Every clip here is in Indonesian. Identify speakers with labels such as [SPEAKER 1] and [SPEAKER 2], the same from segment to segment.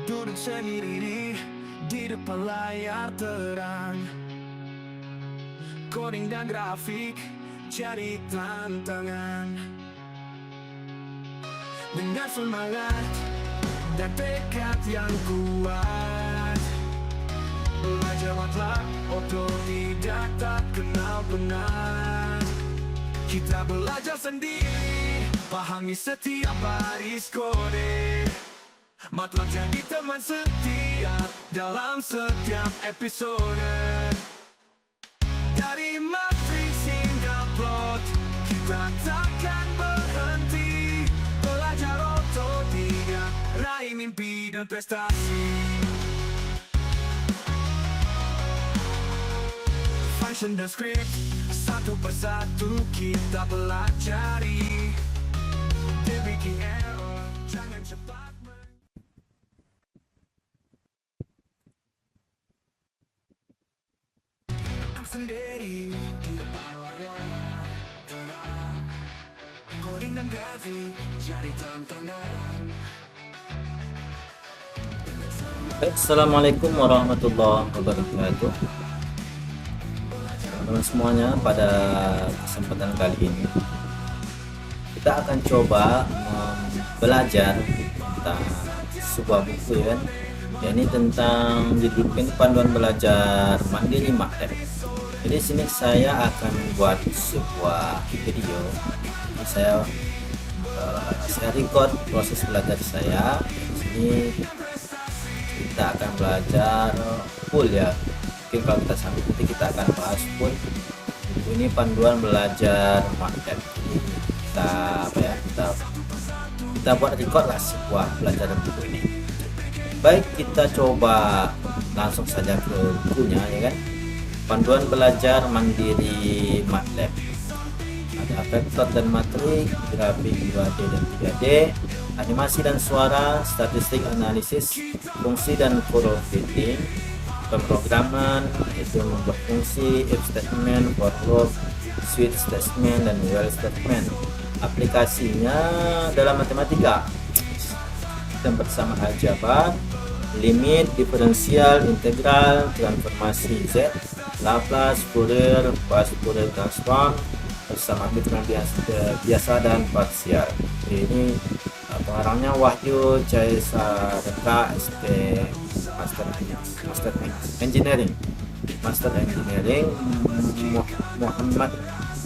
[SPEAKER 1] duduk sendiri di depan layar terang. Coding dan grafik jadi tantangan. Dengan semangat dan tekad yang kuat, belajar MATLAB otodidak tak kenal penat. Kita belajar sendiri, pahami setiap baris kode. MATLAB jadi teman setia dalam setiap episode. Dari matriks hingga plot, kita takkan berhenti. Belajar otodidak, raih mimpi dan prestasi. Function dan script, satu persatu kita pelajari. Bikin error, jangan cepat sendiri di depan layar terang. Coding dan grafik jadi tantangan.
[SPEAKER 2] Assalamualaikum warahmatullahi wabarakatuh. Teman-teman semuanya, pada kesempatan kali ini kita akan coba belajar tentang sebuah buku, ya kan? Ini tentang judulnya Panduan Belajar Mandiri MATLAB. Jadi sini saya akan buat sebuah video. Saya record proses belajar saya. Di sini kita akan belajar full, ya. Mungkin kalau kita sampai nanti kita akan bahas full. Ini panduan belajar MATLAB. Jadi kita buat record lah sebuah pelajaran buku ini. Baik, kita coba langsung saja ke bukunya, ya kan. Panduan belajar mandiri MATLAB. Ada vektor dan matrik, grafik 2D dan 3D, animasi dan suara, statistik analisis, fungsi dan huruf fitting, pemrograman, yaitu membuat fungsi, if statement, for loop, switch statement, dan while statement. Aplikasinya dalam matematika dan bersama aljabar, limit, diferensial, integral, transformasi Z, Laplace, Fourier, fast Fourier transform, bersama hitungan biasa dan parsial. Ini pengarangnya Wahyu Caesareka, Master Engineering, Muhammad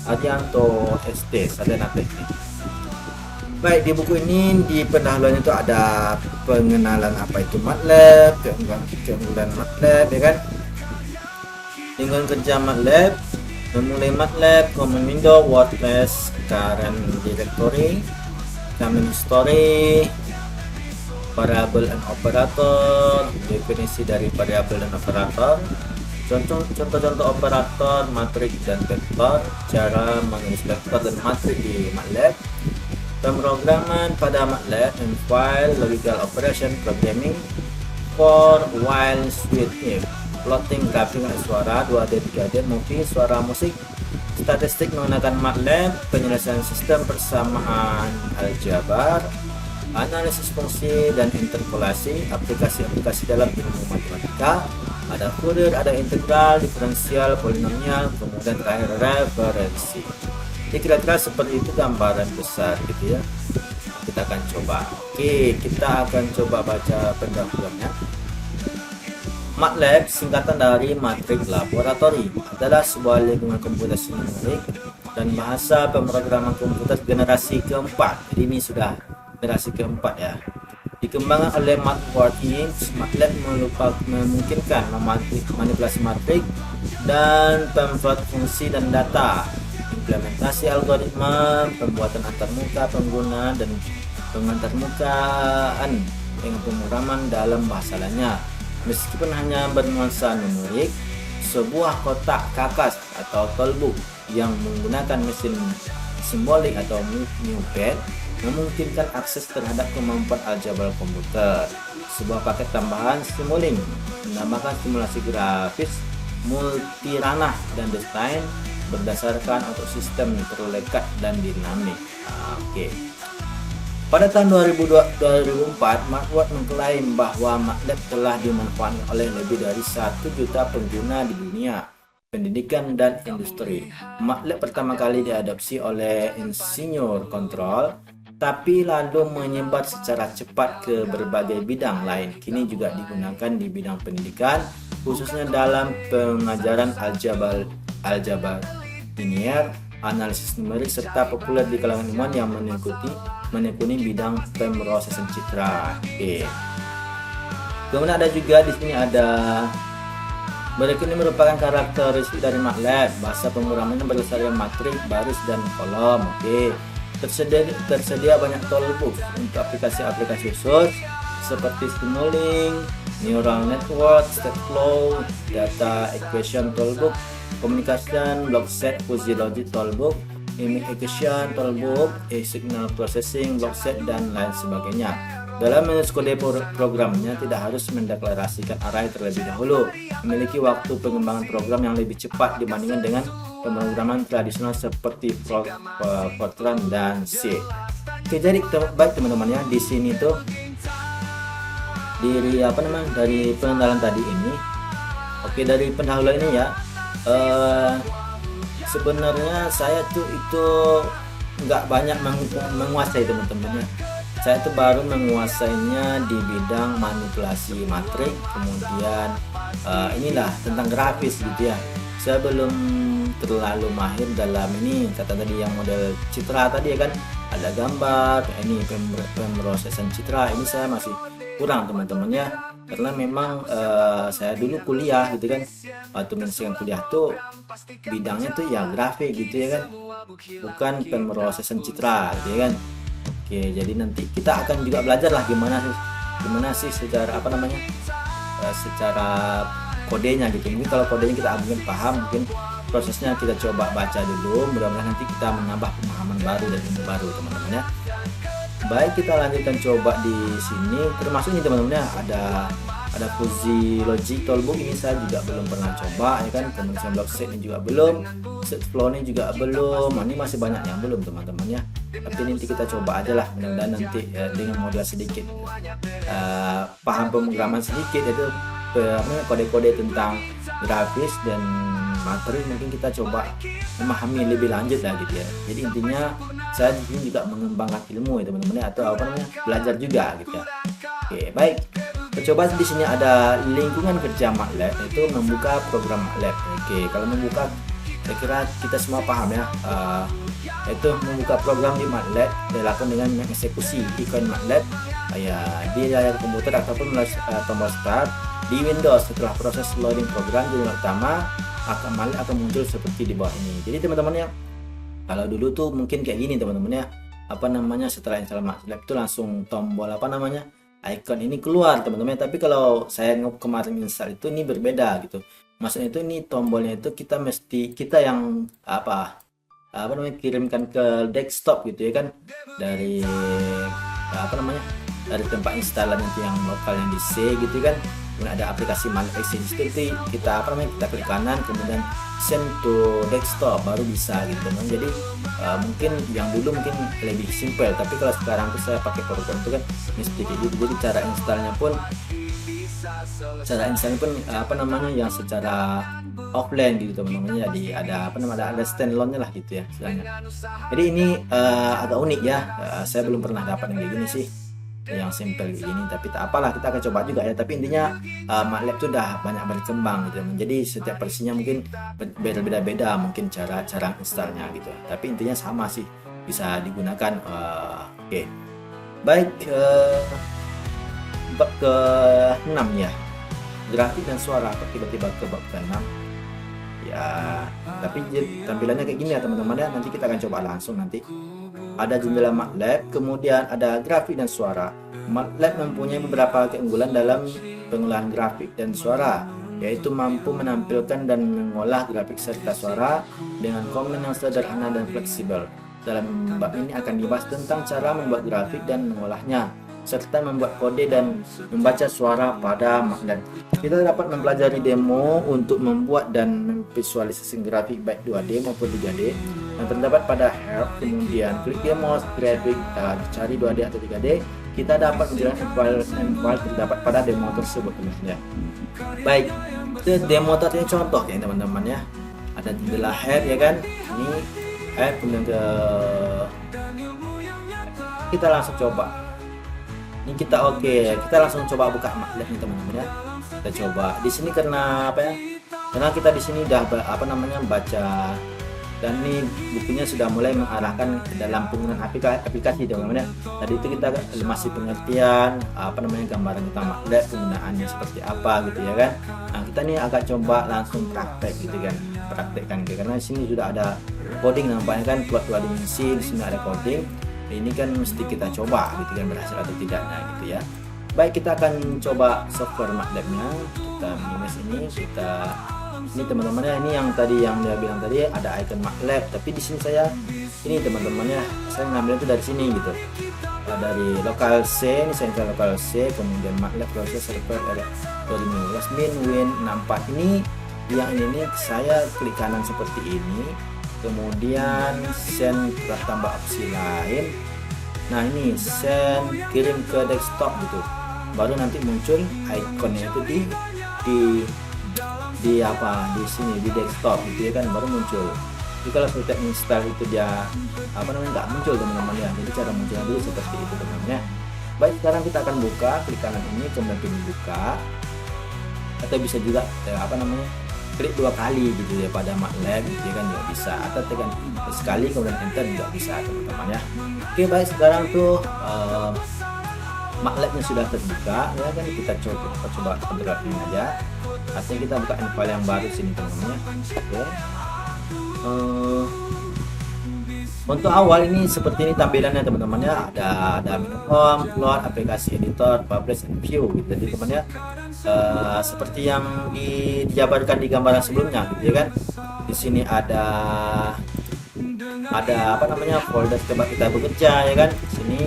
[SPEAKER 2] Adianto SD, Sarjana Teknik. Baik, di buku ini di pendahuluan itu ada pengenalan apa itu MATLAB, keunggulan MATLAB, ya kan? Lingkungan kerja MATLAB, memulai MATLAB, common window, WordPress, current directory, common history, variable and operator, definisi dari variabel dan operator, contoh-contoh operator, matrik dan vektor, cara menulis vektor dan matrik di MATLAB, pemrograman pada MATLAB, and file, logical operation, programming, for, while, switch, if, plotting, grafik, suara, 2D, 3D, movie, suara musik, statistik menggunakan MATLAB, penyelesaian sistem persamaan aljabar, analisis fungsi dan interpolasi, aplikasi-aplikasi dalam ilmu matematika, ada Fourier, ada integral, diferensial, polinomial, kemudian terakhir referensi. Jadi kira-kira seperti itu gambaran besar, gitu ya. Kita akan coba. Oke, kita akan coba baca pendahuluannya. MATLAB, singkatan dari Matrik Laboratory, adalah sebuah lingkungan komputasi numerik dan bahasa pemrograman komputer generasi keempat. Jadi ini sudah generasi keempat, ya. Dikembangkan oleh Matt Ward Inc. MATLAB memungkinkan manipulasi matrik dan pembuat fungsi dan data, implementasi algoritma, pembuatan antarmuka pengguna, dan pengantarmukaan dengan pemrograman dalam bahasa lainnya. Meskipun hanya bernuansa numerik, sebuah kotak kakas atau toolbook yang menggunakan mesin simbolik atau NumPad memungkinkan akses terhadap kemampuan aljabar komputer. Sebuah paket tambahan Simulink menambahkan simulasi grafis multiranah dan desain berdasarkan untuk sistem terlekat dan dinamik. Oke. Pada tahun 2004, MATLAB mengklaim bahwa MATLAB telah dimanfaatkan oleh lebih dari 1 juta pengguna di dunia pendidikan dan industri. MATLAB pertama kali diadopsi oleh insinyur kontrol, tapi lalu menyebar secara cepat ke berbagai bidang lain. Kini juga digunakan di bidang pendidikan, khususnya dalam pengajaran aljabar linear, analisis numerik, serta populer di kalangan ilmuwan yang menekuni bidang pemrosesan citra. Oke. Kemudian ada juga di sini ada berikut ini merupakan karakteristik dari MATLAB. Bahasa pemrograman berdasarkan matrik, baris, dan kolom. Oke. Tersedia banyak toolbox untuk aplikasi-aplikasi khusus seperti Simulink, Neural Network, State Flow, Data Equation Toolbox, Communication Block Set, Fuzzy Logic Toolbox, Image Equation Toolbox, Signal Processing Block Set, dan lain sebagainya. Dalam menulis kode programnya tidak harus mendeklarasikan array terlebih dahulu, memiliki waktu pengembangan program yang lebih cepat dibandingkan dengan pemrograman tradisional seperti Fortran dan C. Oke, jadi baik teman-teman ya, di sini tuh dari pengenalan tadi ini. Oke, dari pendahuluan ini ya, sebenarnya saya tuh itu nggak banyak menguasai teman-teman ya. Saya tuh baru menguasainya di bidang manipulasi matrik, kemudian inilah tentang grafis gitu ya. Saya belum terlalu mahir dalam ini, kata tadi yang model citra tadi ya kan, ada gambar, ini pemrosesan citra, ini saya masih kurang teman-teman ya, karena memang saya dulu kuliah gitu kan, waktu menyelesaikan kuliah tuh bidangnya tuh ya grafik gitu ya kan, bukan pemrosesan citra gitu ya kan. Oke, jadi nanti kita akan juga belajar lah gimana sih secara secara kodenya gitu. Mungkin kalau kodenya kita mungkin paham, mungkin prosesnya kita coba baca dulu, mudah-mudahan nanti kita menambah pemahaman baru dan ilmu baru teman-teman ya. Baik, kita lanjutkan coba di sini, termasuk ini teman-teman ya, ada Fuzzy Logic Toolbox, ini saya juga belum pernah coba ya kan. Kemudian block set ini juga belum, set flow ini juga belum. Ini masih banyak yang belum teman-teman ya, tapi nanti kita coba aja lah, mudah-mudahan nanti dengan modal sedikit paham pemrograman sedikit, itu kode-kode tentang grafis dan materi, mungkin kita coba memahami lebih lanjut lah gitu ya. Jadi intinya saya di sini juga mengembangkan ilmu ya teman-teman ya, atau belajar juga gitu ya. Oke, baik. Coba di sini ada lingkungan kerja MATLAB, itu membuka program MATLAB. Oke, kalau membuka, saya kira kita semua paham ya. Itu membuka program di MATLAB dilakukan dengan mengeksekusi ikon MATLAB ya di layar komputer ataupun tombol start di Windows. Setelah proses loading program di layar utama, MATLAB akan muncul seperti di bawah ini. Jadi teman-teman ya, kalau dulu tuh mungkin kayak gini teman-teman ya, setelah install MATLAB itu langsung tombol icon ini keluar teman-teman. Tapi kalau saya kemarin install itu ini berbeda gitu. Maksudnya itu ini tombolnya itu kita yang kirimkan ke desktop gitu ya kan, dari dari tempat instalan itu yang lokal yang di C gitu kan. Kemudian ada aplikasi MATLAB di situ, kita klik kanan, kemudian send to desktop, baru bisa gitu teman. Jadi mungkin yang dulu mungkin lebih simple, tapi kalau sekarang tuh saya pakai program itu kan mesti kayak gitu. Jadi cara installnya pun yang secara offline gitu teman-teman. Jadi ada ada standalone-nya lah gitu ya istilahnya. Jadi ini agak unik ya, saya belum pernah dapat yang kayak gini sih, yang simple kayak gini. Tapi tak apalah, kita akan coba juga ya. Tapi intinya MATLAB itu udah banyak berkembang gitu. Jadi setiap versinya mungkin beda-beda mungkin cara installnya gitu. Tapi intinya sama sih, bisa digunakan. Oke. Baik, bab ke-6 ya, grafik dan suara. Tiba-tiba ke bab ke-6 ya, tapi tampilannya kayak gini ya teman-teman ya. Nanti kita akan coba langsung nanti. Ada jendela MATLAB, kemudian ada grafik dan suara. MATLAB mempunyai beberapa keunggulan dalam pengolahan grafik dan suara, yaitu mampu menampilkan dan mengolah grafik serta suara dengan komen yang sederhana dan fleksibel. Dalam bab ini akan dibahas tentang cara membuat grafik dan mengolahnya, serta membuat kode dan membaca suara pada MATLAB. Kita dapat mempelajari demo untuk membuat dan memvisualisasi grafik baik 2D maupun 3D. yang terdapat pada help, kemudian klik dia mouse graphic, cari 2D atau 3D, kita dapat menjelaskan file terdapat pada demo tersebut teman-teman ya. Baik, itu demo tadi contoh ya teman-teman ya. Ada jendela head ya kan, ini head, kemudian kita langsung coba. Ini kita kita langsung coba buka MATLAB nih teman-teman ya. Kita coba di sini karena apa ya? Karena kita di sini udah baca, dan ini bukunya sudah mulai mengarahkan ke dalam penggunaan aplikasi teman-teman ya. Tadi itu kita masih pengertian gambaran tentang MATLAB, penggunaannya seperti apa gitu ya kan. Nah kita nih agak coba langsung praktek gitu kan, praktekkan gitu. Karena di sini sudah ada coding nampaknya kan, plot 2 dimensi, di sini ada coding. Ini kan mesti kita coba gitu kan, berhasil atau tidaknya gitu ya. Baik, kita akan coba software MATLAB-nya. Kita minimize ini teman-teman ya, ini yang tadi yang dia bilang tadi ada icon MATLAB, tapi di sini saya ini teman-teman ya, saya ngambil itu dari sini gitu. Dari local C, ini saya ke local C, kemudian MATLAB proses server 2015 min win 64 ini, yang ini saya klik kanan seperti ini, kemudian send tambah opsi lain. Nah ini send kirim ke desktop gitu, baru nanti muncul ikonnya itu di sini di desktop gitu ya kan, baru muncul. Jadi kalau kita install itu dia nggak muncul teman-teman ya. Jadi cara munculnya dulu seperti itu teman-teman ya. Baik, sekarang kita akan buka, klik kanan ini kemudian pilih buka, atau bisa juga klik 2 kali gitu ya pada MATLAB gitu ya kan, juga bisa, atau tekan sekali kemudian enter juga bisa teman-teman ya. Oke baik, sekarang tuh MATLAB-nya sudah terbuka ya kan, kita coba kontrolin aja. Artinya kita buka file yang baru sini teman-teman ya. Oke. Untuk awal ini seperti ini tampilannya teman-teman ya, ada menu home, plot, aplikasi editor, publish, and view gitu. Jadi teman ya, seperti yang dijabarkan di gambaran sebelumnya gitu ya kan. Di sini ada folder tempat kita bekerja ya kan. Di sini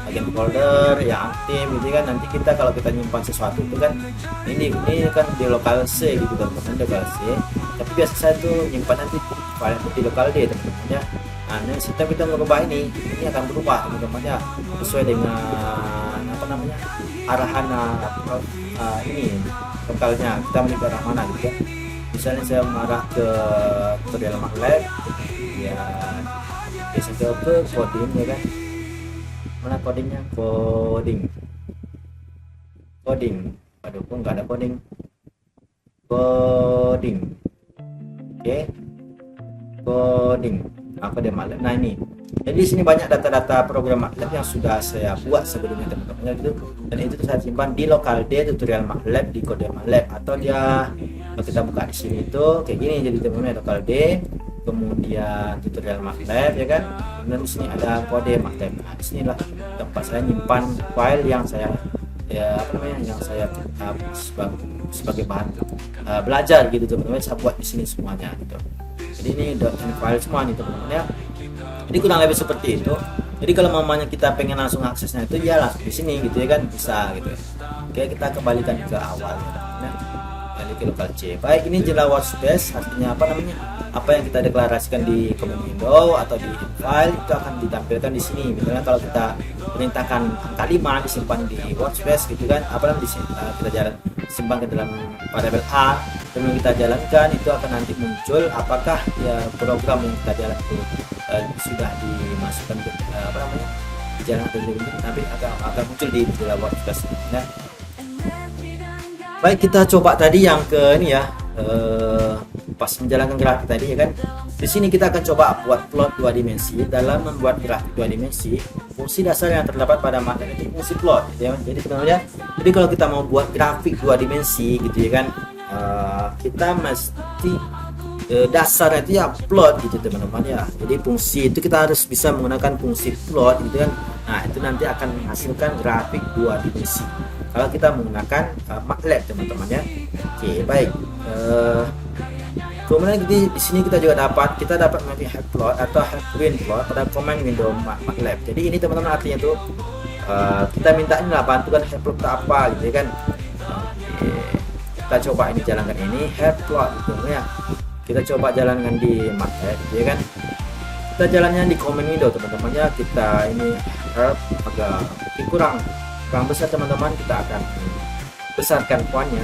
[SPEAKER 2] bagian folder yang aktif gitu kan. Nanti kita kalau kita nyimpan sesuatu itu kan ini kan di lokal C gitu teman-teman, lokal C. Tapi biasa saya tuh nyimpan nanti file di lokal D teman-teman ya. Nah, setiap kita merubah ini akan berubah teman-teman ya, sesuai dengan arahan ini lokalnya, kita menuju ke arah mana gitu ya. Misalnya saya mengarah ke tutorial MATLAB ya, bisa ke coding ya kan. Mana codingnya? Coding. Aduh, kok nggak ada coding. Oke. Coding. Apa dia MATLAB? Nah ini. Jadi di sini banyak data-data program MATLAB yang sudah saya buat sebelumnya teman-teman gitu. Dan itu saya simpan di local D tutorial MATLAB di kode MATLAB, atau dia kalau kita buka di sini itu kayak gini. Jadi teman-teman local D, kemudian tutorial MATLAB ya kan. Dan di sini ada kode MATLAB. Nah, di sinilah tempat saya nyimpan file yang saya sebagai bahan belajar gitu teman-teman. Saya buat di sini semuanya gitu. Jadi ini file semua nih teman-teman ya. Jadi kurang lebih seperti itu. Jadi kalau mamanya kita pengen langsung aksesnya itu ya langsung di sini gitu ya kan, bisa gitu ya. Oke, kita kembalikan ke awal ya teman-teman. Kembali ke local C. Baik, ini jela workspace, artinya apa yang kita deklarasikan di command window atau di file itu akan ditampilkan di sini. Misalnya kalau kita perintahkan angka 5 disimpan di workspace gitu kan, kita simpan ke dalam variabel A, kemudian kita jalankan, itu akan nanti muncul apakah ya program yang kita jalankan itu sudah dimasukkan ke dijalankan atau tidak, nanti akan muncul di dalam workspace. Nah, baik, kita coba tadi yang ke ini ya, pas menjalankan grafik tadi ya kan. Di sini kita akan coba buat plot 2 dimensi. Dalam membuat grafik 2 dimensi, fungsi dasar yang terdapat pada MATLAB itu fungsi plot ya. Jadi teman-teman ya, jadi kalau kita mau buat grafik 2 dimensi gitu ya kan, kita mesti dasarnya itu ya plot gitu teman-teman ya. Jadi fungsi itu kita harus bisa menggunakan fungsi plot gitu kan. Nah, itu nanti akan menghasilkan grafik 2 dimensi kalau kita menggunakan MATLAB teman-teman ya. Oke, baik. Kemudian di sini kita juga dapat mapping help plot atau help win plot pada command window MATLAB. Jadi ini teman-teman artinya tuh kita minta ini lah bantuan help plot apa gitu ya kan. Oke, kita coba ini jalankan ini help plot gitu ya. Kita coba jalankan di MATLAB gitu ya kan. kita jalannya di command window teman-teman ya. Kita ini agak kurang besar teman-teman, kita akan besarkan fontnya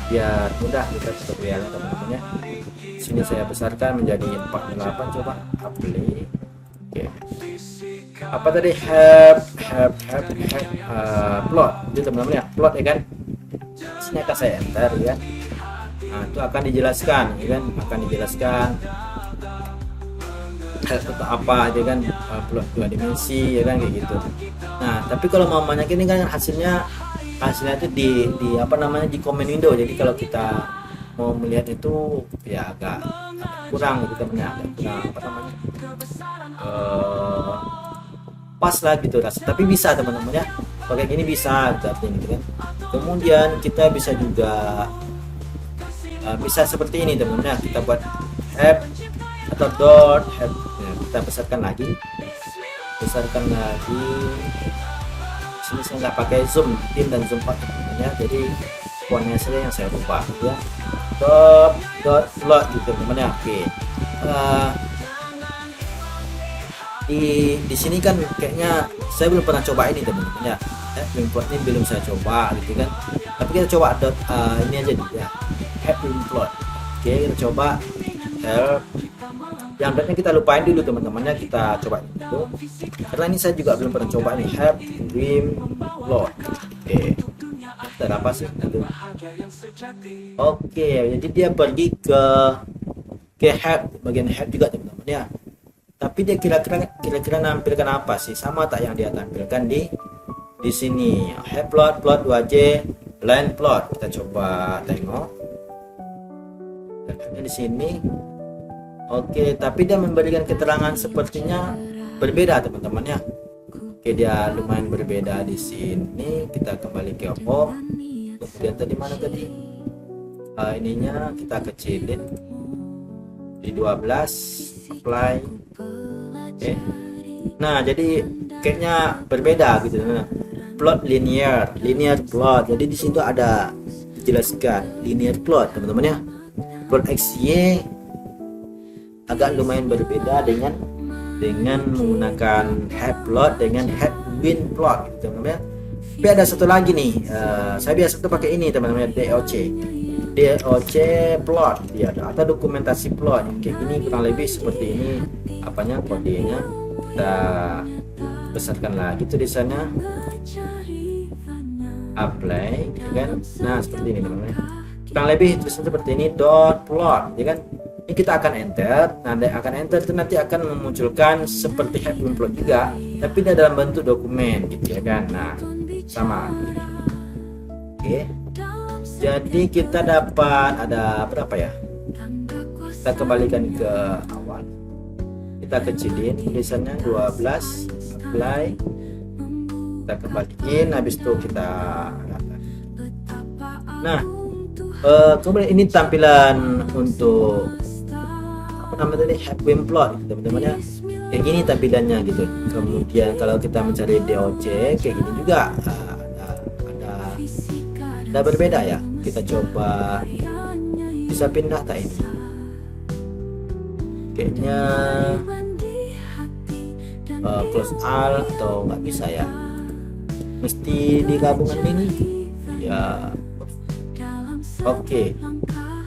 [SPEAKER 2] biar mudah kita tutorialnya teman-teman ya. Sini saya besarkan menjadi 48, coba apply. Oke. Apa tadi have plot itu teman-teman ya, plot ya kan. Sini akan saya enter ya. Nah, itu akan dijelaskan ya kan, akan dijelaskan atau apa aja kan, plot 2 dimensi ya kan, kayak gitu. Nah, tapi kalau mau banyak ini kan hasilnya itu di apa namanya, di command window. Jadi kalau kita mau melihat itu ya agak kurang gitu teman-teman, agak kurang apa namanya, pas lah gitu rasa. Tapi bisa teman-teman ya, pakai gini bisa gitu kan. Kemudian kita bisa juga bisa seperti ini teman-teman ya, kita buat have atau dot have. Nah, kita besarkan lagi. Sini saya nggak pakai zoom in dan zoom out teman-teman ya, jadi fontnya saja yang saya ubah ya. Dot plot gitu teman-teman ya. Oke. Di sini kan kayaknya saya belum pernah coba ini teman-teman ya. Plot ini belum saya coba gitu kan. Tapi kita coba dot ini aja nih ya. Have plot. Oke, kita coba help. Yang dotnya kita lupain dulu teman-teman ya, kita coba dulu. Karena ini saya juga belum pernah coba nih, have plot. Oke. Ada apa sih itu? Oke, jadi dia pergi ke have, bagian have juga teman-teman ya. Tapi dia kira-kira nampilkan apa sih? Sama tak yang dia tampilkan di sini. Have plot 2J, line plot. Kita coba tengok. Di sini. Oke, tapi dia memberikan keterangan sepertinya berbeda teman-teman ya. Oke, dia lumayan berbeda di sini. Kita kembali ke Oppo. Kemudian tadi mana tadi? Ininya kita kecilin di 12, apply. Oke. Nah, jadi kayaknya berbeda gitu. Nah, plot linear plot. Jadi di situ ada dijelaskan linear plot teman-teman ya. Plot XY agak lumayan berbeda dengan menggunakan have plot dengan have win plot gitu teman-teman ya. Tapi ada satu lagi nih, saya biasa tuh pakai ini teman-teman, DOC plot ya, atau dokumentasi plot kayak gini, kurang lebih seperti ini apanya, kodenya. Kita besarkan lagi tulisannya, apply ya kan. Nah, seperti ini teman-teman, kurang lebih tulisannya seperti ini, dot plot ya kan. Ini kita akan enter. Itu nanti akan memunculkan seperti have win plot juga, tapi dia dalam bentuk dokumen gitu ya kan. Nah, sama. Oke. Jadi kita dapat ada berapa ya? Kita kembalikan ke awal. Kita kecilin tulisannya 12, apply. Kita kembaliin, habis itu kita. Nah, kemudian ini tampilan untuk apa namanya tadi, have win plot teman-teman ya. Kayak gini tampilannya gitu. Kemudian kalau kita mencari DOC kayak gini juga ada berbeda ya. Kita coba bisa pindah tak ini? Kayaknya close all atau nggak bisa ya? Mesti digabungkan ini ya. Oke,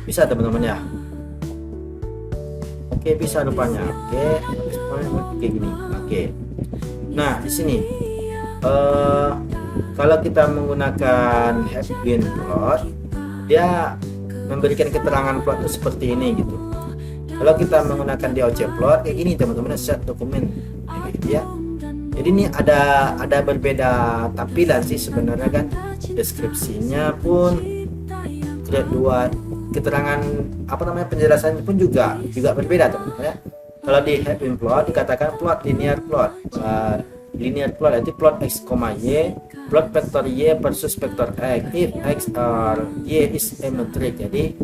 [SPEAKER 2] bisa teman-teman ya. Oke, bisa rupanya. Oke, kayak gini. Oke. Nah, di sini kalau kita menggunakan have win plot, dia memberikan keterangan plot itu seperti ini gitu. Kalau kita menggunakan DOC plot kayak gini teman-teman, set dokumen gitu ya. Jadi ini ada berbeda tampilan sih sebenarnya kan. Deskripsinya pun kedua keterangan apa namanya, penjelasannya pun juga berbeda teman-teman ya. Kalau di have win plot dikatakan plot linear plot. Linear plot itu plot x, y, plot vector y versus vector x if x or y is symmetric. Jadi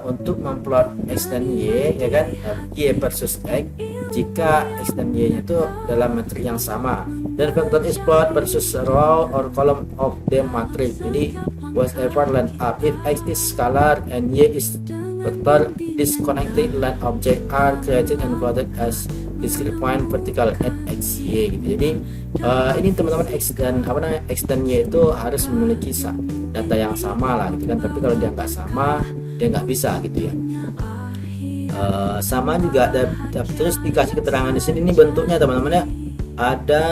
[SPEAKER 2] untuk memplot x dan y ya kan, y versus x jika x dan y nya itu dalam metrik yang sama, dan vector is plot versus row or column of the matrix. Jadi whatever line up, if x is scalar and y is vector, disconnected line object are created and plotted as discrete point vertical at x y gitu. Jadi ini teman-teman x dan x dan y itu harus memiliki data yang sama lah gitu kan. Tapi kalau dia nggak sama, dia nggak bisa gitu ya. Sama juga ada, terus dikasih keterangan di sini. Ini bentuknya teman-teman ya, ada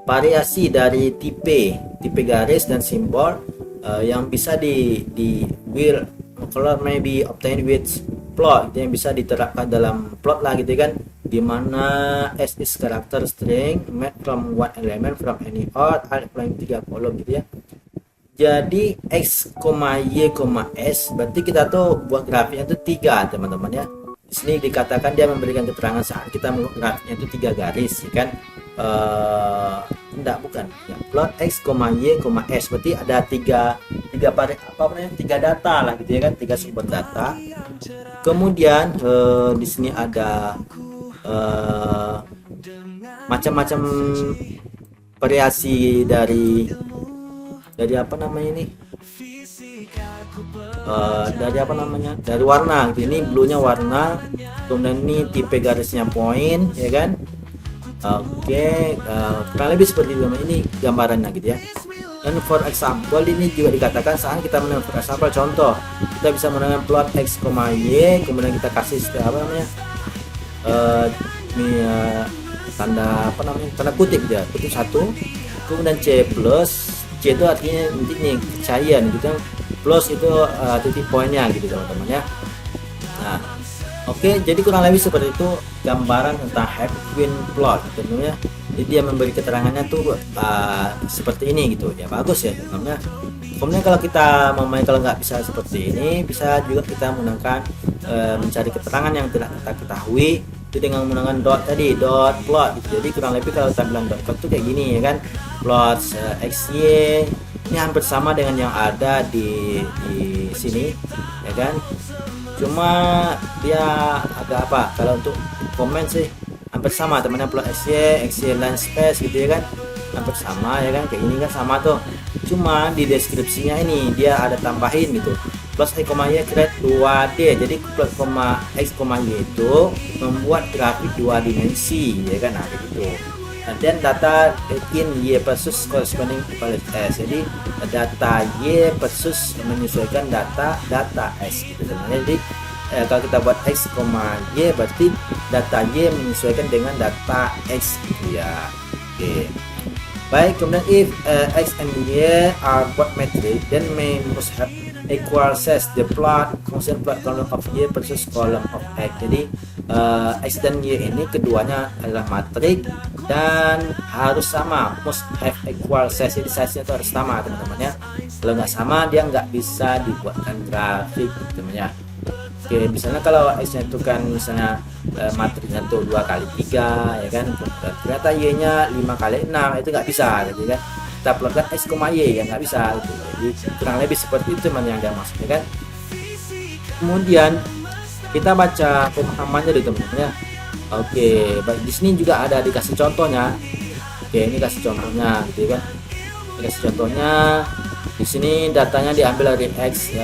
[SPEAKER 2] variasi dari tipe garis dan simbol yang bisa di will color may be obtained with plot, yang bisa diterapkan dalam plot lah gitu kan, dimana S is character string made from one element from any odd paling 3 kolom gitu ya. Jadi x, y, s berarti kita tuh buat grafiknya itu 3 teman-teman ya. Di sini dikatakan dia memberikan keterangan saat kita membuat grafiknya itu 3 garis ya kan. Bukan ya, plot x, y, s berarti ada 3 data lah gitu ya kan, 3 sumber data. Kemudian di sini ada macam-macam variasi dari apa namanya ini, dari warna. Ini bluenya warna, kemudian ini tipe garisnya point ya kan. Oke, kurang lebih seperti ini gambarannya gitu ya. Dan for example ini juga dikatakan saat kita menemukan for example contoh, kita bisa menemukan plot x, y, kemudian kita kasih apa namanya tanda kutip ya, kutip 1, kemudian c plus, c itu artinya ini giant gitu, plus itu titik poinnya gitu teman-teman ya. Nah, oke, jadi kurang lebih seperti itu gambaran tentang Heap-Queen plot tentunya. Jadi dia memberi keterangannya tuh seperti ini gitu ya, bagus ya teman-teman. Kemudian kalau kita kalau nggak bisa seperti ini, bisa juga kita menggunakan mencari keterangan yang tidak kita ketahui itu dengan menggunakan dot plot gitu. Jadi kurang lebih kalau kita bilang dot plot itu kayak gini ya kan, plot xy ini hampir sama dengan yang ada di sini ya kan. Cuma dia agak apa, kalau untuk komen sih hampir sama teman-teman, plot xy line space gitu ya kan, hampir sama ya kan, kayak ini kan sama tuh. Cuma di deskripsinya ini dia ada tambahin gitu, plus x, y create 2D. Jadi plot x, y itu membuat grafik 2 dimensi ya kan, nah begitu. Dan data in y versus corresponding equality s. Jadi data y versus menyesuaikan data s gitu teman-teman. Jadi kalau kita buat x, y berarti data y menyesuaikan dengan data x gitu ya. Oke. Baik, kemudian if x and y are both metric, then may must have equal size the plot function plot column of y versus column of x. Jadi x dan y ini keduanya adalah matrik dan harus sama, must have equal size. Jadi size nya itu harus sama teman-teman ya. Kalau nggak sama dia nggak bisa dibuatkan grafik teman-teman ya. Oke, misalnya kalau x nya itu kan misalnya matriknya tuh 2 kali 3 ya kan, ternyata y nya 5 kali 6, itu nggak bisa gitu kan. Kita plotkan x, y ya nggak bisa gitu. Jadi kurang lebih seperti itu teman yang dia maksudnya kan. Kemudian kita baca pemahamannya dulu teman-teman ya. Oke, baik, di sini juga ada dikasih contohnya. Oke, ini kasih contohnya gitu kan. Dikasih contohnya di sini datanya diambil dari x,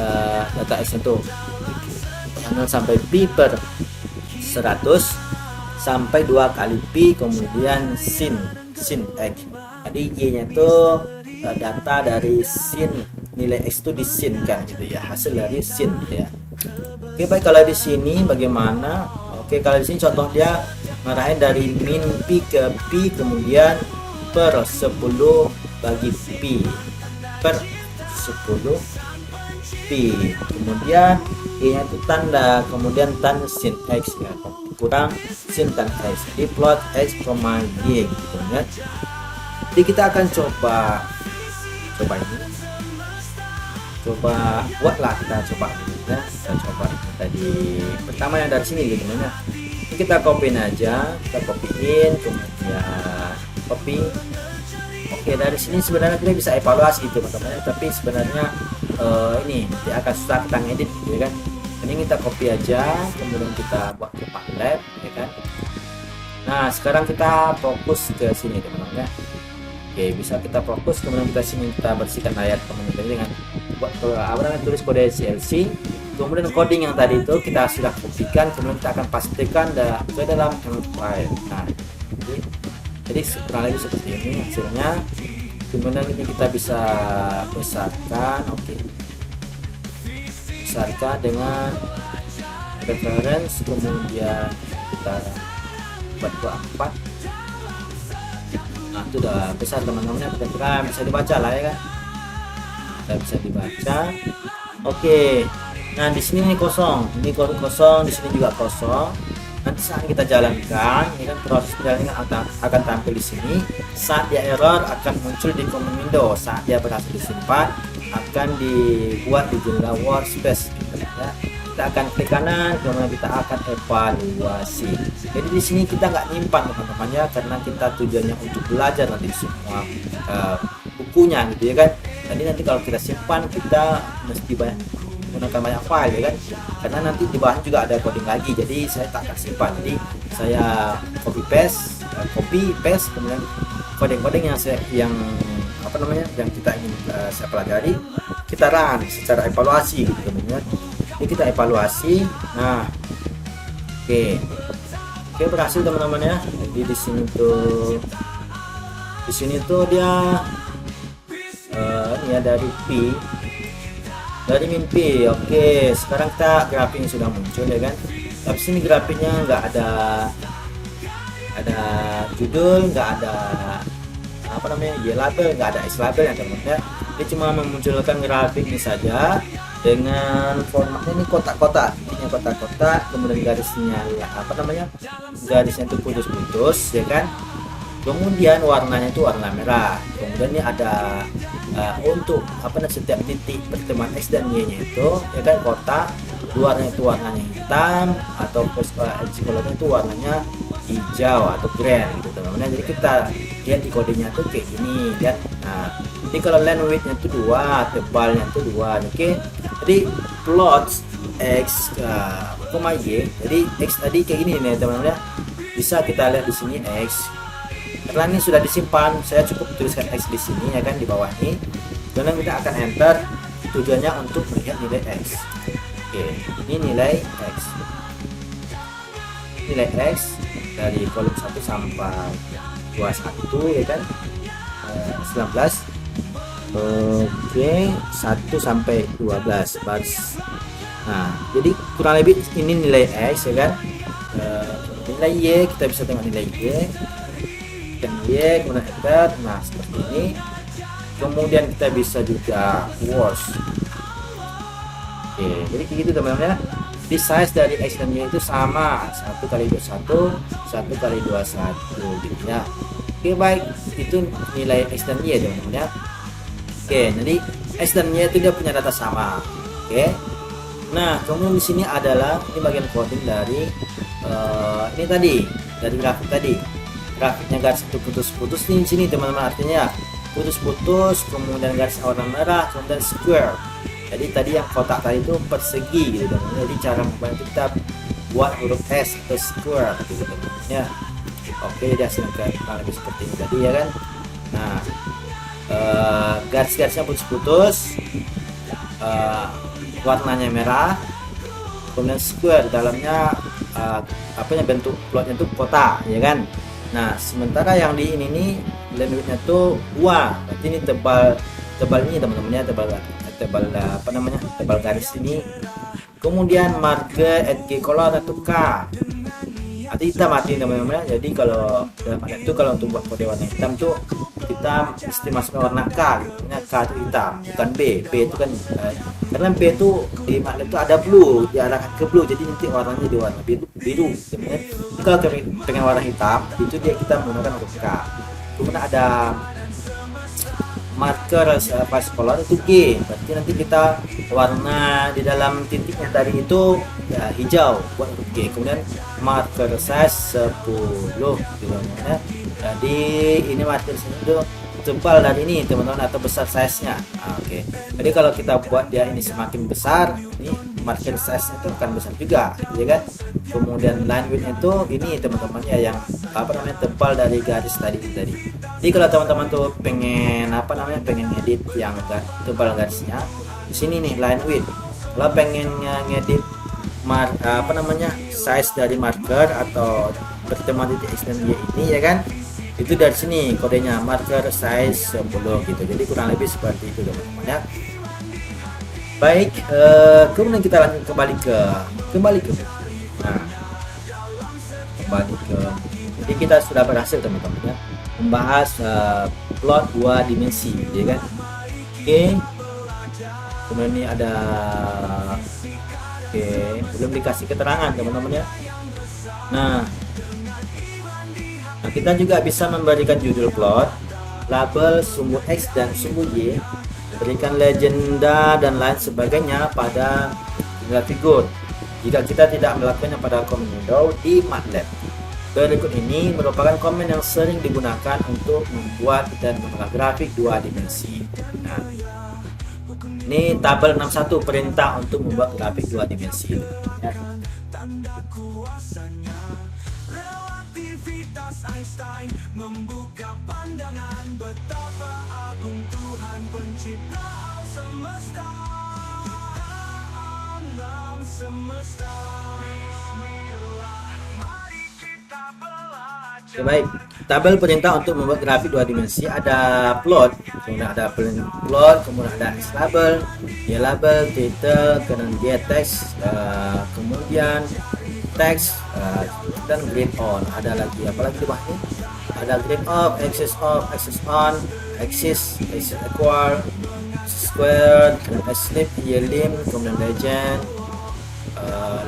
[SPEAKER 2] data x itu sampai pi per 100 sampai 2 kali pi kemudian sin x. Jadi y nya itu data dari sin, nilai x itu disin kan gitu ya, hasil dari sin ya. Oke, baik, kalau di sini bagaimana? Oke, kalau di sini contoh dia ngarahin dari min pi ke pi kemudian per 10 bagi pi per 10 pi, kemudian y nya itu tanda, kemudian tan sin x ya, kurang sin tan x. Jadi plot x, y gitu ya. Jadi kita akan coba ini, buatlah kita coba ya. Kita coba tadi pertama yang dari sini gitu ya. Ini kita copyin aja, kita copyin, kemudian copy. Oke, dari sini sebenarnya kita bisa evaluasi teman-teman, tapi sebenarnya ini dia akan susah kita ngedit gitu ya kan. Ini kita copy aja, kemudian kita buat ke lab ya kan. Nah, sekarang kita fokus ke sini teman-teman ya. Oke, bisa kita fokus, kemudian kita sini kita bersihkan layar teman-teman dengan buat tulis kode CLC kemudian coding yang tadi itu kita sudah kopikan, kemudian kita akan pastikan ke dalam file. Nah, jadi kurang lebih seperti ini hasilnya. Kemudian ini kita bisa besarkan, oke, besarkan dengan reference, kemudian kita buat 24. Nah, itu udah besar teman-teman ya, kira-kira bisa dibaca lah ya kan, kita bisa dibaca. Oke, nah di sini ini kosong, ini kosong, di sini juga kosong. Nanti saat kita jalankan, ini kan proses jalannya akan tampil di sini. Saat dia error akan muncul di command window. Saat dia berhasil disimpan akan dibuat di jendela workspace. Gitu, ya. Kita akan klik kanan, kemudian kita akan evaluasi. Jadi di sini kita nggak nyimpan teman-teman ya, karena kita tujuannya untuk belajar nanti semua bukunya gitu ya kan. Jadi nanti kalau kita simpan kita mesti menggunakan banyak file ya kan, karena nanti di bawah juga ada coding lagi, jadi saya tak akan simpan. Jadi saya copy paste kemudian coding yang yang kita ingin saya pelajari, kita run secara evaluasi gitu teman-teman. Jadi kita evaluasi. Nah, oke berhasil teman-teman ya. Jadi di sini tuh dia ini ya dari mimpi. Oke, sekarang kita grafiknya sudah muncul ya kan. Tapi sini grafiknya nggak ada judul, nggak ada label, nggak ada X label ya teman-teman ya. Dia cuma memunculkan grafik ini saja dengan formatnya ini kotak-kotak, ini kotak-kotak, kemudian garisnya garisnya itu putus-putus ya kan. Kemudian warnanya itu warna merah. Kemudian ini ada untuk setiap titik pertemuan X dan Y nya itu ya kan kotak, luarnya itu warnanya hitam, atau colornya itu warnanya hijau atau green gitu teman-teman. Jadi kita lihat di kodenya tuh kayak gini lihat. Nah, jadi kalau line width nya itu 2, tebalnya itu 2. Oke. Jadi plot X, Y. Jadi X tadi kayak gini nih teman-teman ya. Bisa kita lihat di sini X. Karena ini sudah disimpan, saya cukup tuliskan X di sini ya kan, di bawah ini. Kemudian kita akan enter, tujuannya untuk melihat nilai X. Oke, ini nilai X. Nilai X dari kolom 1 sampai 21 ya kan. 19. Oke, 1 sampai 12 baris. Nah, jadi kurang lebih ini nilai X ya kan. Nilai Y, kita bisa tengok nilai Y dan Y, kemudian enter. Nah, seperti ini. Kemudian kita bisa juga wash. Oke, jadi kayak gitu teman-teman ya. Di size dari X dan Y itu sama, 1x21, 1x21 gitu ya. Oke, baik, itu nilai X dan Y teman-teman ya. Oke, jadi X dan Y itu dia punya data sama. Oke. Nah, kemudian di sini adalah ini bagian coding dari ini tadi, dari grafik tadi. Grafiknya garis itu putus-putus di sini teman-teman, artinya putus-putus, kemudian garis warna merah, kemudian square. Jadi tadi yang kotak tadi itu persegi gitu teman-teman. Jadi cara membantu kita buat huruf S atau square gitu teman-teman ya. Oke, dia hasilnya lebih seperti ini tadi ya kan. Nah, garis-garisnya putus-putus, warnanya merah, kemudian square, dalamnya bentuk plotnya itu kotak ya kan. Nah, sementara yang di ini nih limitnya tuh 2, berarti ini tebal ini teman-teman ya, tebal garis ini. Kemudian marker edge color itu K, arti hitam artinya teman-teman ya. Jadi kalau dalam ayat itu kalau untuk buat kode warna hitam tuh kita mesti masukkan warna K gitu. K itu hitam, bukan B itu kan karena B itu di makna itu ada blue, diarahkan ke blue, jadi nanti warnanya di warna biru teman-teman. Kalau pengen warna hitam itu kita menggunakan huruf K. Kemudian ada marker face color itu G, berarti nanti kita warna di dalam titiknya tadi itu ya, hijau buat huruf G. Kemudian marker size 10 gitu ya. Jadi ini marker size itu tebal dari ini teman-teman atau besar size-nya. Oke. Jadi kalau kita buat dia ini semakin besar, ini marker size-nya itu akan besar juga, ya kan? Kemudian line width itu ini teman-teman ya, yang tebal dari garis tadi. Jadi kalau teman-teman tuh pengen pengen edit yang tebal garisnya, di sini nih line width. Kalau pengen ngedit size dari marker atau pertemuan titik X dan Y ini ya kan, itu dari sini kodenya marker size 10 gitu. Jadi kurang lebih seperti itu teman-teman ya. Baik, kemudian kita lanjut kembali ke nah, jadi kita sudah berhasil teman-teman ya membahas plot 2 dimensi ya kan. Oke, kemudian ini ada belum dikasih keterangan teman-teman ya. Nah, kita juga bisa memberikan judul plot, label sumbu X dan sumbu Y, berikan legenda dan lain sebagainya pada figur jika kita tidak melakukannya pada komen window di MATLAB. Berikut ini merupakan komen yang sering digunakan untuk membuat dan mengolah grafik 2 dimensi. Nah, ini tabel 61 perintah untuk membuat grafik 2 dimensi ya.
[SPEAKER 1] Tanda kuasanya, relativitas Einstein membuka pandangan betapa agung Tuhan pencipta semesta, alam semesta. Mari kita belajar.
[SPEAKER 2] Oke, baik. Tabel perintah untuk membuat grafik 2 dimensi ada plot, kemudian ada plot, kemudian ada X label, Y label, title, kemudian G text, kemudian text, dan grid on. Ada lagi apa lagi di bawah ini? Ada grid off, axis on, axis equal, square, kemudian slip, Y lim, kemudian legend,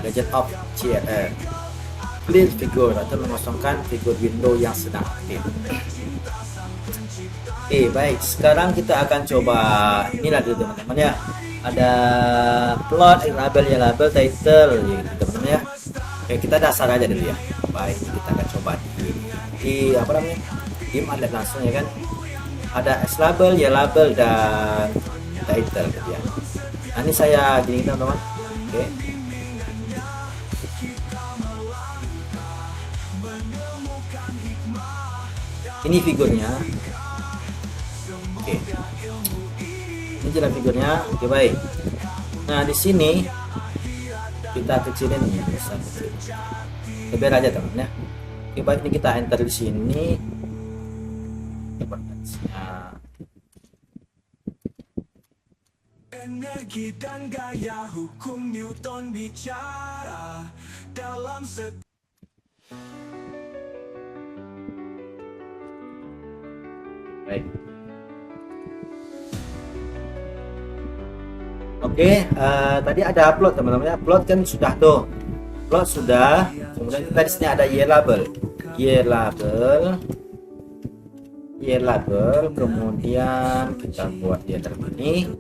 [SPEAKER 2] legend of CLR. Clear figure atau mengosongkan figur window yang sedang aktif. Oke, baik. Sekarang kita akan coba inilah dulu teman-teman ya. Ada plot, label ya, label, title ya teman-teman ya. Oke, kita dasar aja dulu ya. Baik, kita akan coba di apa namanya? Di MATLAB langsung ya kan. Ada X label, Y label dan title gitu ya. Nah, ini saya gini teman-teman. Oke. Ini figurnya. Oke. Ini jelas figurnya. Oke, baik. Nah, di sini kita kecilin ya, bisa kecil. Lebih aja teman ya. Oke, baik, ini kita enter di sini.
[SPEAKER 1] Energi dan gaya hukum Newton bicara dalam
[SPEAKER 2] baik. Oke, tadi ada upload teman-teman ya. Upload kan sudah tuh. Upload sudah. Kemudian kita di sini ada Y label. Kemudian kita buat Y label ini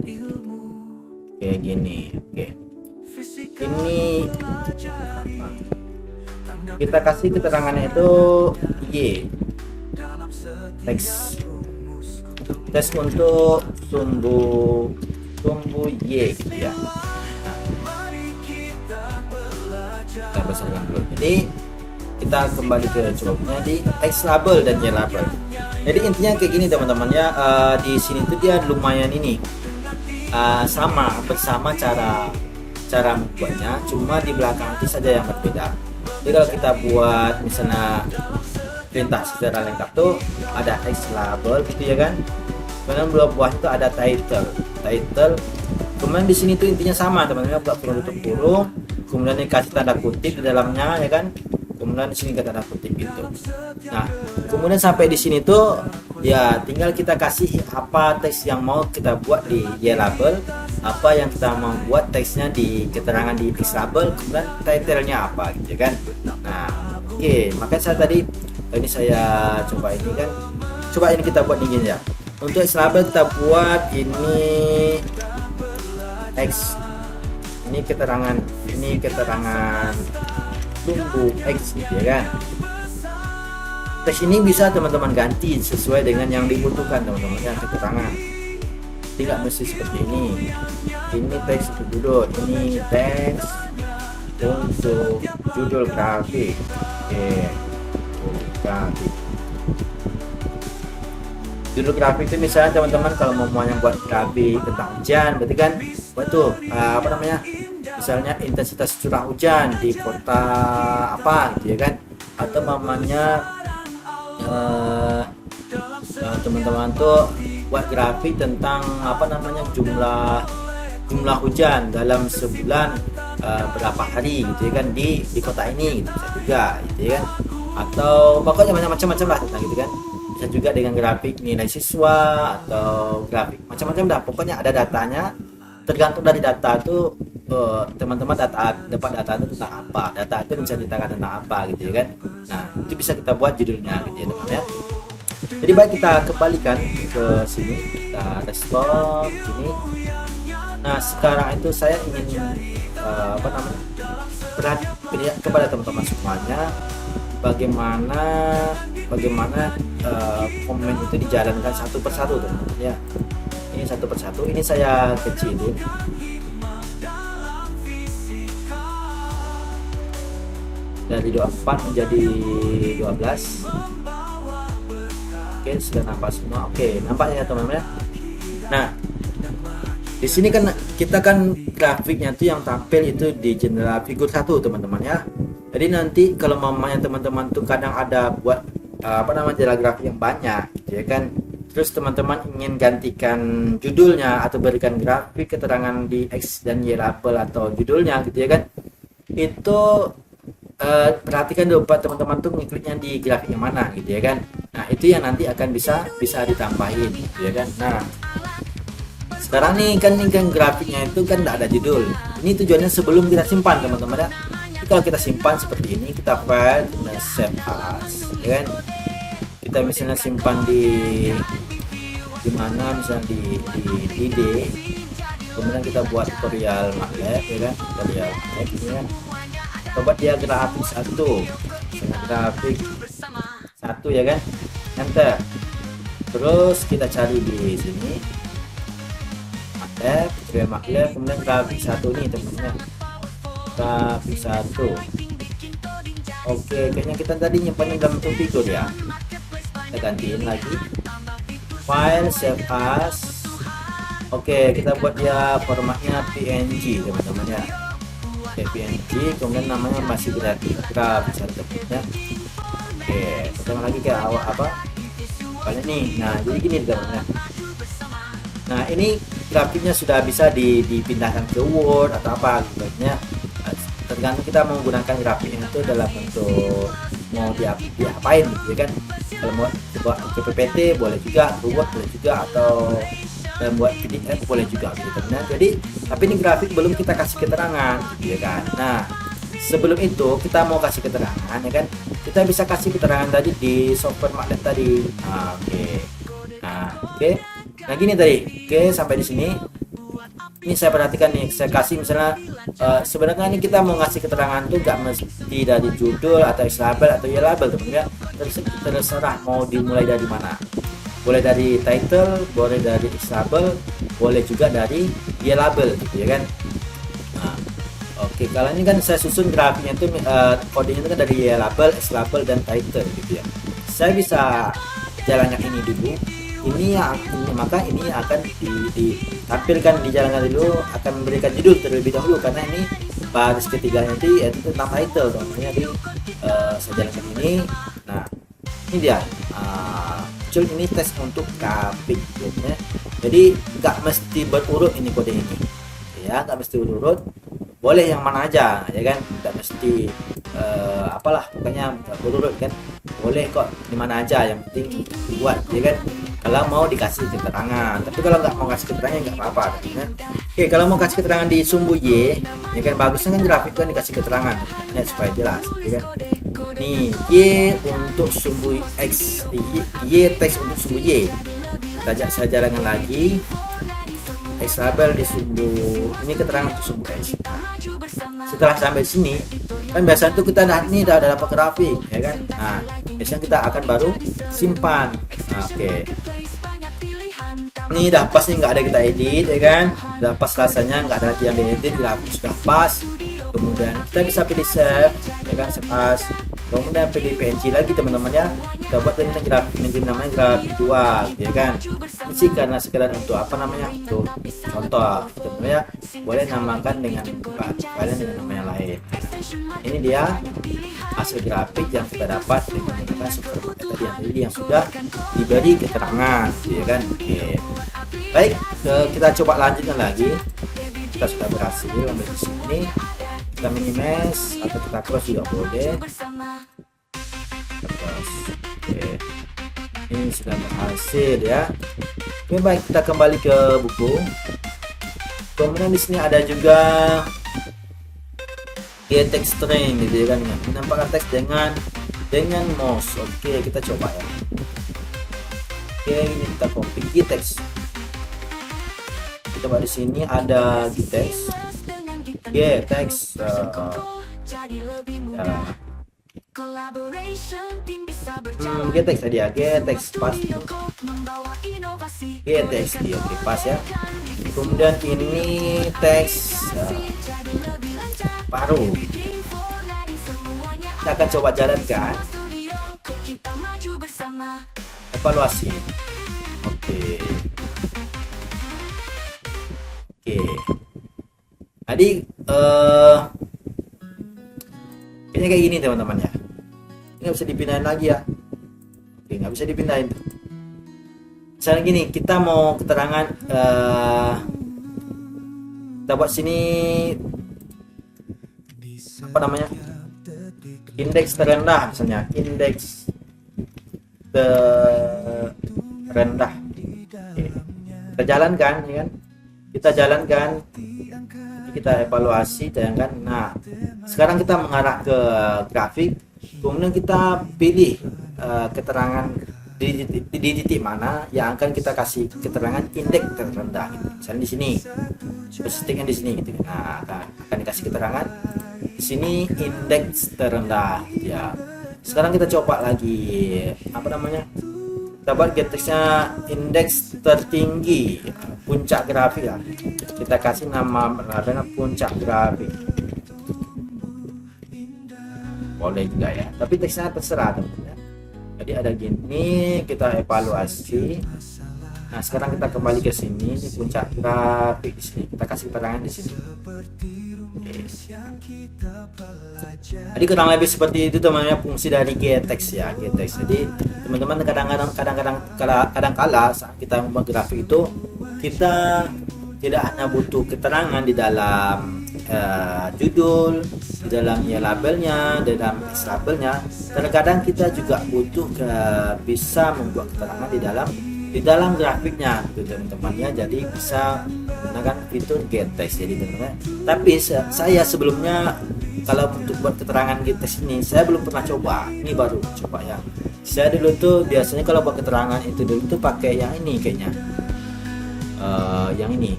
[SPEAKER 2] kayak gini. Oke. Ini kita kasih keterangannya itu Y. Teks untuk sumbu Y gitu ya. Kita besarkan dulu. Jadi kita kembali ke coloknya di X label dan Y label. Jadi intinya kayak gini teman-teman ya. Di sini tuh dia lumayan ini bersama cara membuatnya, cuma di belakang nanti saja yang berbeda. Jadi kalau kita buat misalnya perintah secara lengkap tuh ada X label gitu ya kan. Kemudian buah itu ada title. Kemudian di sini tuh intinya sama teman-teman, buat kurung tutup kurung, kemudian dikasih tanda kutip di dalamnya ya kan. Kemudian di sini kita tanda kutip gitu. Nah, kemudian sampai di sini tuh ya tinggal kita kasih apa teks yang mau kita buat di Y label, apa yang kita mau buat teksnya di keterangan di X label, kemudian title-nya apa gitu kan. Nah, oke, makanya saya tadi ini saya coba ini kan. Coba ini kita buat ini ya. Untuk X label kita buat ini X. Ini keterangan sumbu X gitu ya kan. Teks ini bisa teman-teman ganti sesuai dengan yang dibutuhkan teman-teman yang keterangan. Tidak mesti seperti ini. Ini teks untuk judul, ini teks untuk judul grafik. Oke, grafik. Judul grafik itu misalnya teman-teman kalau mau yang buat grafik tentang hujan, berarti kan buat tuh apa namanya, misalnya intensitas curah hujan di kota apa gitu ya kan, atau mamanya teman-teman tuh buat grafik tentang apa namanya, jumlah hujan dalam sebulan berapa hari gitu ya kan di kota ini gitu, bisa juga gitu ya kan, atau pokoknya macam-macam lah tentang gitu kan. Bisa juga dengan grafik nilai siswa atau grafik macam-macam dah, pokoknya ada datanya. Tergantung dari data itu teman-teman dapat data itu tentang apa, data itu bisa diceritakan tentang apa gitu ya kan. Nah itu bisa kita buat judulnya gitu ya teman ya. Jadi baik, kita kembalikan ke sini, kita restore sini. Nah sekarang itu saya ingin apa namanya, perhatian kepada teman-teman semuanya, bagaimana komen itu dijalankan satu persatu teman-teman ya. Ini satu persatu, ini saya kecilin dari 24 menjadi 12. Oke, sudah nampak semua. Oke, nampaknya ya teman-teman ya. Nah di sini kan kita kan grafiknya tuh yang tampil itu di jendela figur 1 teman-teman ya. Jadi nanti kalau mamanya teman-teman tuh kadang ada buat apa namanya, jendela grafik yang banyak gitu ya kan, terus teman-teman ingin gantikan judulnya atau berikan grafik keterangan di X dan Y label atau judulnya gitu ya kan, itu perhatikan dulu Pak, teman-teman tuh ngikliknya di grafik yang mana gitu ya kan. Nah itu yang nanti akan bisa ditambahin gitu ya kan. Nah sekarang nih kan grafiknya itu kan tidak ada judul. Ini tujuannya sebelum kita simpan teman-teman ya. Jadi kalau kita simpan seperti ini, kita file, kita save as ya kan. Kita misalnya simpan di mana, misalnya di D, kemudian kita buat tutorial MATLAB ya kan, tutorial MATLAB ini kan. Coba dia grafik 1, misalnya grafik 1 ya kan, enter. Terus kita cari di sini MATLAB, tutorial MATLAB, kemudian grafik 1 nih teman-teman, grafik 1. Oke, kayaknya kita tadi nyimpannya dalam bentuk figur ya. Kita gantiin lagi, file, save as. Oke, kita buat dia formatnya PNG teman-teman ya. Oke, PNG, kemudian namanya masih grafik bisa teman-teman ya. Oke, pertama lagi ke awal apa kalian nih. Nah jadi gini teman-teman ya. Nah ini grafiknya sudah bisa dipindahkan ke Word atau apa gitu ya. Tergantung kita menggunakan grafiknya itu dalam bentuk mau diapain gitu ya kan. Kalau mau buat ke PPT boleh juga, Word boleh juga, atau buat PDF boleh juga gitu teman-teman. Jadi tapi ini grafik belum kita kasih keterangan gitu ya kan. Nah sebelum itu kita mau kasih keterangan ya kan, kita bisa kasih keterangan tadi di software MATLAB tadi. Oke. Nah gini tadi. Oke, sampai di sini. Ini saya perhatikan nih, saya kasih misalnya sebenarnya ini kita mau ngasih keterangan tuh gak mesti dari judul atau X label atau Y label teman-teman ya. Terserah mau dimulai dari mana. Boleh dari title, boleh dari X label, boleh juga dari Y label gitu ya kan. Nah, oke, kalau ini kan saya susun grafiknya itu kodenya itu kan dari Y label, X label dan title gitu ya. Saya bisa jalankan ini dulu. Maka ini akan ditampilkan, dijalankan dulu, akan memberikan judul terlebih dahulu karena ini baris ketiganya itu yaitu tentang title contohnya di saya jalankan ini. Nah ini dia muncul ini tes untuk grafik ya. Jadi nggak mesti berurut ini kode ini ya, nggak mesti berurut, boleh yang mana aja ya kan, nggak mesti apalah pokoknya berurut kan, boleh kok di mana aja, yang penting dibuat ya kan. Kalau mau dikasih keterangan, tapi kalau nggak mau kasih keterangan nggak apa-apa ya. Oke, kalau mau kasih keterangan di sumbu Y ya kan, bagusnya kan grafik kan dikasih keterangan ya supaya jelas ya kan. Nih Y untuk sumbu X, Y teks untuk sumbu Y. Saya jalankan lagi, X label di sumbu ini, keterangan untuk sumbu X. Setelah sampai sini kan biasanya tuh kita udah dapat grafik ya kan. Nah biasanya kita akan baru simpan. Nah, oke, ini udah pas nih, nggak ada kita edit ya kan, udah pas rasanya, nggak ada lagi yang diedit, grafik sudah pas. Kemudian kita bisa pilih save ya kan, save as, kemudian pilih PNG lagi teman-teman ya. kita buat dengan grafik namanya grafik dua gitu ya kan. Ini sih karena sekedar untuk apa namanya, untuk contoh sebenarnya boleh namakan dengan kalian dengan nama yang lain. Ini dia hasil grafik yang kita dapat dengan menggunakan supermarket tadi yang sudah diberi keterangan gitu ya kan. Oke. Baik, kita coba lanjutkan lagi. Kita sudah berhasil ambil di sini, kita minimize atau kita close juga boleh. Oke, ini sudah berhasil ya. Oke, baik, kita kembali ke buku. Kemudian di sini ada juga get text string gitu ya kan, menampakkan teks dengan mouse. Oke, kita coba ya. Oke, ini kita copy get text. Coba di sini ada get text, get text, get text tadi ya, get text pas, get text dia, oke pas ya. Kemudian ini teks baru, kita akan coba jalankan, evaluasi. Oke. Jadi kayaknya kayak gini teman-teman ya. Ini nggak bisa dipindahin lagi ya. Oke, nggak bisa dipindahin. Misalnya gini, kita mau keterangan kita buat sini apa namanya, indeks terendah misalnya, indeks terendah. Oke. Kita jalankan ya kan, kita jalankan, kita evaluasi tayangkan. Nah, sekarang kita mengarah ke grafik, kemudian kita pilih keterangan di titik mana yang akan kita kasih keterangan indeks terendah gitu. Misalnya di sini, spesifiknya di sini gitu. Nah, akan dikasih keterangan di sini indeks terendah ya. Sekarang kita coba lagi apa namanya, kita buat get text-nya indeks tertinggi, puncak grafik ya. Kita kasih nama dengan puncak grafik, boleh juga ya, tapi teksnya terserah teman-teman ya. Jadi ada gini, kita evaluasi. Nah, sekarang kita kembali ke sini, ini puncak grafik di sini, kita kasih keterangan di sini. Oke. Jadi kurang lebih seperti itu teman-teman fungsi dari get text ya, get text. Jadi teman-teman kadang-kala saat kita membuat grafik itu, kita tidak hanya butuh keterangan di dalam judul, di dalam labelnya, di dalam labelnya. Terkadang kita juga butuh bisa membuat keterangan di dalam grafiknya gitu teman-teman ya. Jadi bisa menggunakan fitur get text jadi teman-teman. Tapi saya sebelumnya kalau untuk buat keterangan get text ini saya belum pernah coba. Ini baru coba ya. Saya dulu tuh biasanya kalau buat keterangan itu dulu tuh pakai yang ini kayaknya. Yang ini.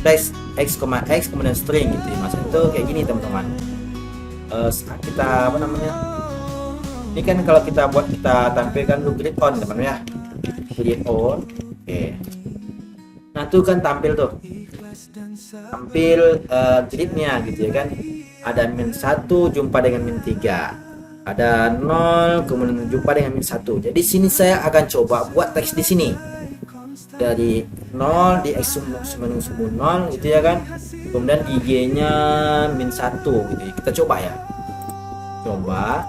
[SPEAKER 2] Text x, kemudian string gitu. Maksudnya itu kayak gini teman-teman. Kita apa namanya? Ini kan kalau kita buat, kita tampilkan dulu grid on teman-teman ya. Grid on. Oke. Nah, tuh kan tampil tuh. Tampil gridnya gitu ya kan. Ada -1 jumpa dengan -3. Ada 0 kemudian jumpa dengan -1. Jadi sini saya akan coba buat teks di sini. Dari 0 di x sumbu 0 gitu ya kan. Kemudian di y-nya -1 gitu. Kita coba ya. Coba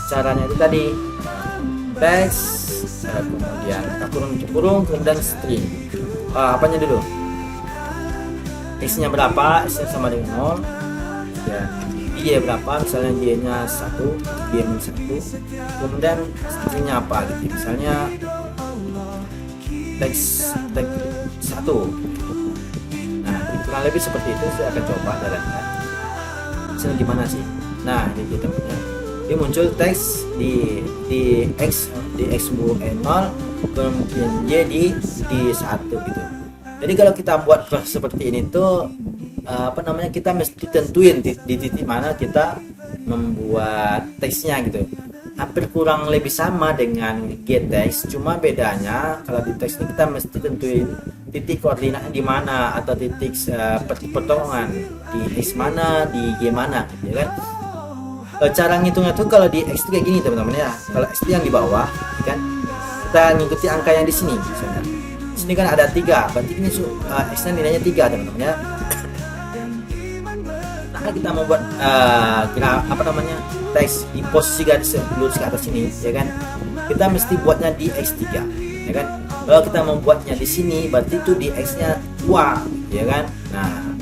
[SPEAKER 2] caranya itu tadi. Teks kemudian kita kurung kemudian string. Apanya dulu? X-nya berapa? X-nya sama dengan 0. Ya. Y berapa? Misalnya Y-nya 1, Y-1. Kemudian stringnya apa gitu. Misalnya teks 1. Nah, kurang lebih seperti itu. Saya akan coba jalankan. Misalnya gimana sih? Nah, ini kita punya. Ini muncul teks di x 0, kemudian y di 1 gitu. Jadi kalau kita buat seperti ini tuh apa namanya, kita mesti tentuin di titik mana kita membuat teksnya gitu. Hampir kurang lebih sama dengan get text, cuma bedanya kalau di teks ini kita mesti tentuin titik koordinatnya di mana, atau titik pertemuan di x mana, di y mana gitu ya kan. cara ngitungnya tuh kalau di X itu kayak gini teman-teman ya. Kalau X itu yang di bawah, kan kita ngikuti angka yang di sini misalnya. Di sini kan ada 3, berarti ini X-nya nilainya 3 teman-teman ya. Nah kita mau buat apa namanya teks di posisi garis lurus ke atas ini, ya kan? Kita mesti buatnya di X3, ya kan? Kalau kita membuatnya di sini, berarti itu di X-nya 2, ya kan? Nah,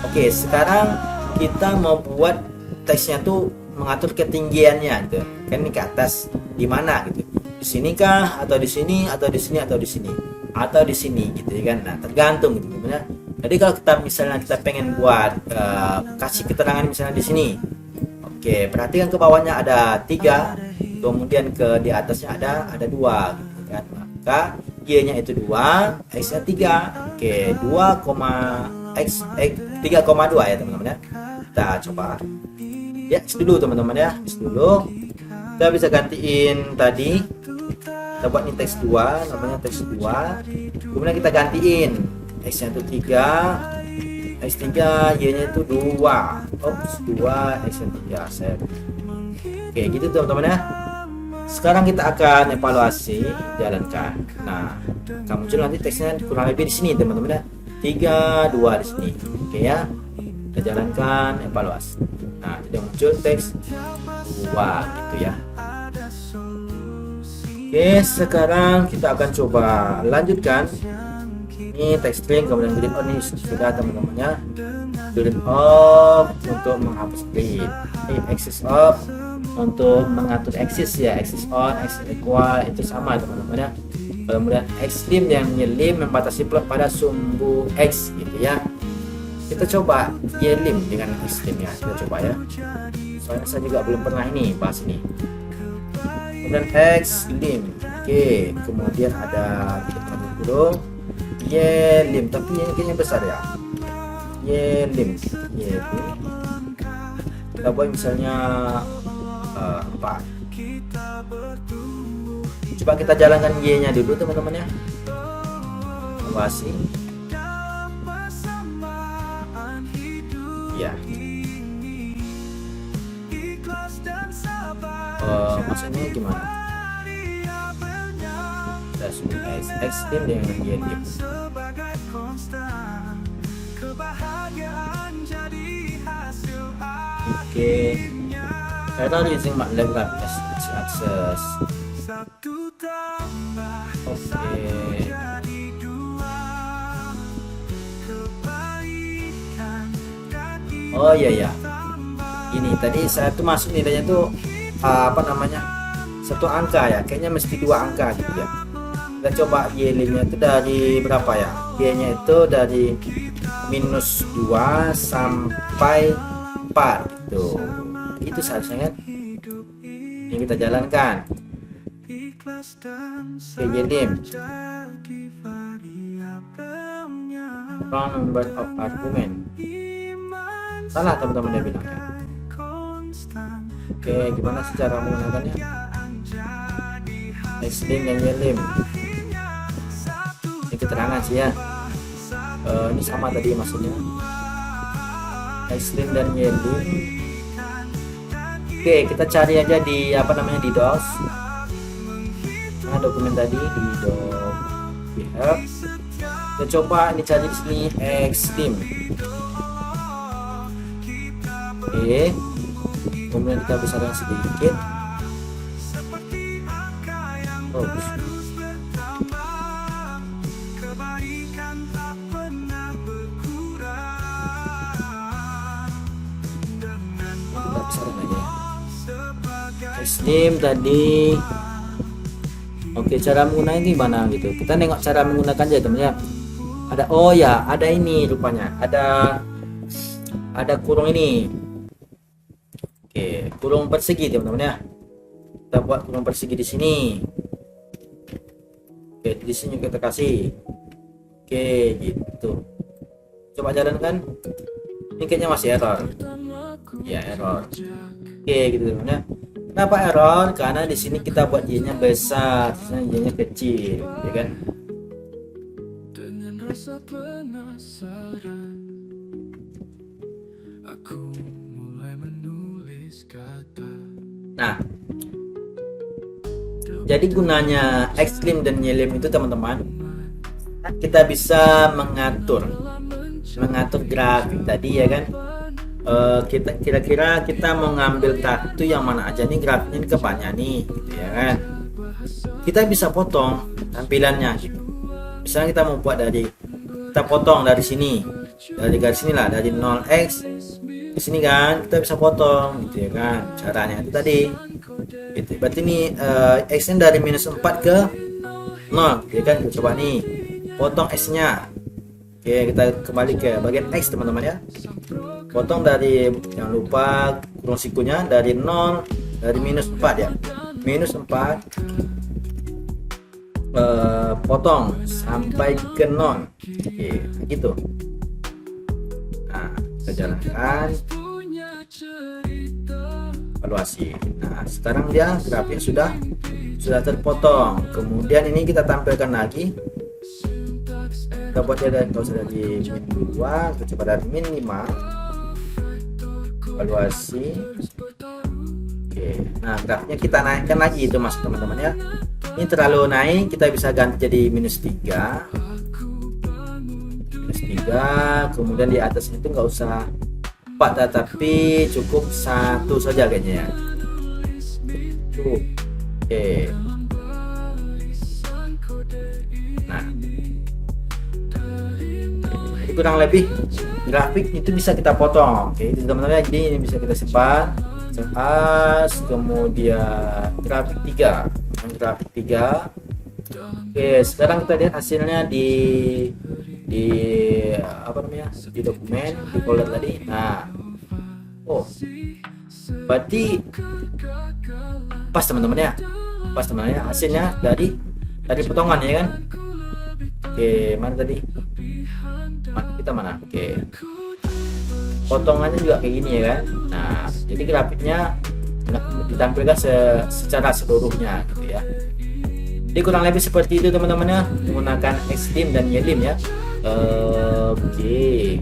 [SPEAKER 2] oke, sekarang kita mau buat teksnya tuh mengatur ketinggiannya, gitu. Kan ini ke atas, di mana gitu? Di sini kah? Atau di sini? Atau di sini? Atau di sini? Atau di sini, gitu ya kan? Nah, tergantung gitu, sebenarnya. Jadi kalau kita pengen buat kasih keterangan misalnya di sini, oke, perhatikan ke bawahnya ada 3, kemudian ke di atasnya ada 2, gitu kan? Maka Y-nya itu 2, X-nya 3, oke, 3,2 ya teman-teman ya. Kita coba ya X dulu teman-teman ya, X dulu. Kita bisa gantiin tadi, kita buat ini teks 2, namanya teks 2, kemudian kita gantiin X nya itu 3, X3, Y nya itu 2, Ops, 2, X nya 3 set. Oke gitu teman-teman ya. Sekarang kita akan evaluasi, jalankan. Nah, kamu muncul nanti teksnya kurang lebih di sini teman-teman ya, 3, 2 di sini. Oke ya, kita jalankan evaluasi. Nah, tidak muncul teks 2 gitu ya. Oke, sekarang kita akan coba lanjutkan. Ini teks string kemudian green on, ini sudah teman-teman ya. Green off untuk menghapus print. Ini axis off untuk mengatur axis ya, axis on, axis equal itu sama teman-teman ya. Kemudian extreme yang nyelim membatasi plot pada sumbu X gitu ya. Kita coba yelim dengan extreme ya, kita coba ya. Soalnya saya juga belum pernah ini bahas ini. Kemudian X lim, oke, kemudian ada kurung yelim, tapi ini kayaknya besar ya. Yelim, kita buat misalnya 4. Coba kita jalankan Y nya dulu teman-teman ya. Awasi ya. Maksudnya gimana? Kita zoom extreme dengan Y dim. Oke, saya using MATLAB graphics access. Oke. Oh iya ya. Ini tadi saya tuh masuk nilainya tuh apa namanya? 1 angka ya. Kayaknya mesti 2 angka gitu ya. Kita coba Y-nya itu dari berapa ya? Y-nya itu dari -2 sampai 4 gitu. Itu seharusnya kan. Ini kita jalankan. Oke, Y-lim. Wrong number of argument. Salah teman-teman dia bilang ya. Oke, gimana sih cara menggunakannya? X-lim dan Y-lim. Ini keterangan sih ya. Ini sama tadi maksudnya. X-lim dan Y-lim. Oke, kita cari aja di apa namanya di DOS. Nah, dokumen tadi di doc GitHub. Kita coba ini cari di sini X-lim. Oke, kemudian kita besarkan sedikit. Oh, kita besarkan aja. X-lim tadi. Oke, cara menggunakan gimana gitu? Kita nengok cara menggunakan aja teman-teman ya. Ada, oh ya, ada ini rupanya. Ada kurung ini. Oke, kurung persegi teman-teman ya. Kita buat kurung persegi di sini. Oke, di sini kita kasih. Oke, gitu. Coba jalankan. Ini kayaknya masih error. Ya, error. Oke, gitu teman-teman ya. Kenapa error? Karena di sini kita buat Y-nya besar, di sini Y-nya kecil, ya kan? Dengan rasa penasaran, aku mulai menulis kata. Nah, jadi gunanya Xlim dan Yelim itu teman-teman, kita bisa mengatur grafik tadi ya kan. Kita kira-kira kita mau ngambil grafik itu yang mana aja nih, grafiknya ini kebanyakan nih gitu ya kan. Kita bisa potong tampilannya gitu. Misalnya kita mau buat kita potong dari sini, dari garis sini lah, dari 0x ke sini kan, kita bisa potong gitu ya kan. Caranya itu tadi gitu. Berarti ini x nya dari -4 ke 0 ya kan. Kita coba nih potong x nya. Oke, kita kembali ke bagian X teman-teman ya. Potong dari, jangan lupa kurung sikunya dari 0, dari -4 ya. -4 potong sampai ke 0. Oke, gitu. Nah, kita jalankan evaluasi. Nah, sekarang dia grafik sudah terpotong. Kemudian ini kita tampilkan lagi. Kita buat dia dari -2, kita coba dari -5, evaluasi. Oke, nah grafiknya kita naikkan lagi itu mas teman-teman ya. Ini terlalu naik, kita bisa ganti jadi -3, kemudian di atas itu nggak usah 4 tapi cukup 1 saja kayaknya ya. Cukup. Oke. Nah, kurang lebih grafik itu bisa kita potong. Oke, teman-teman, jadi ini bisa kita simpan as, kemudian grafik 3. Oke, sekarang kita lihat hasilnya di apa namanya, di dokumen, di folder tadi. Nah, oh berarti pas teman-teman ya, hasilnya dari potongan ya kan. Oke, mana tadi? Kita mana? Oke, potongannya juga kayak gini ya kan. Nah, jadi grafiknya ditampilkan secara seluruhnya gitu ya. Jadi kurang lebih seperti itu teman-teman ya, menggunakan Xlim dan Yelim ya. Oke,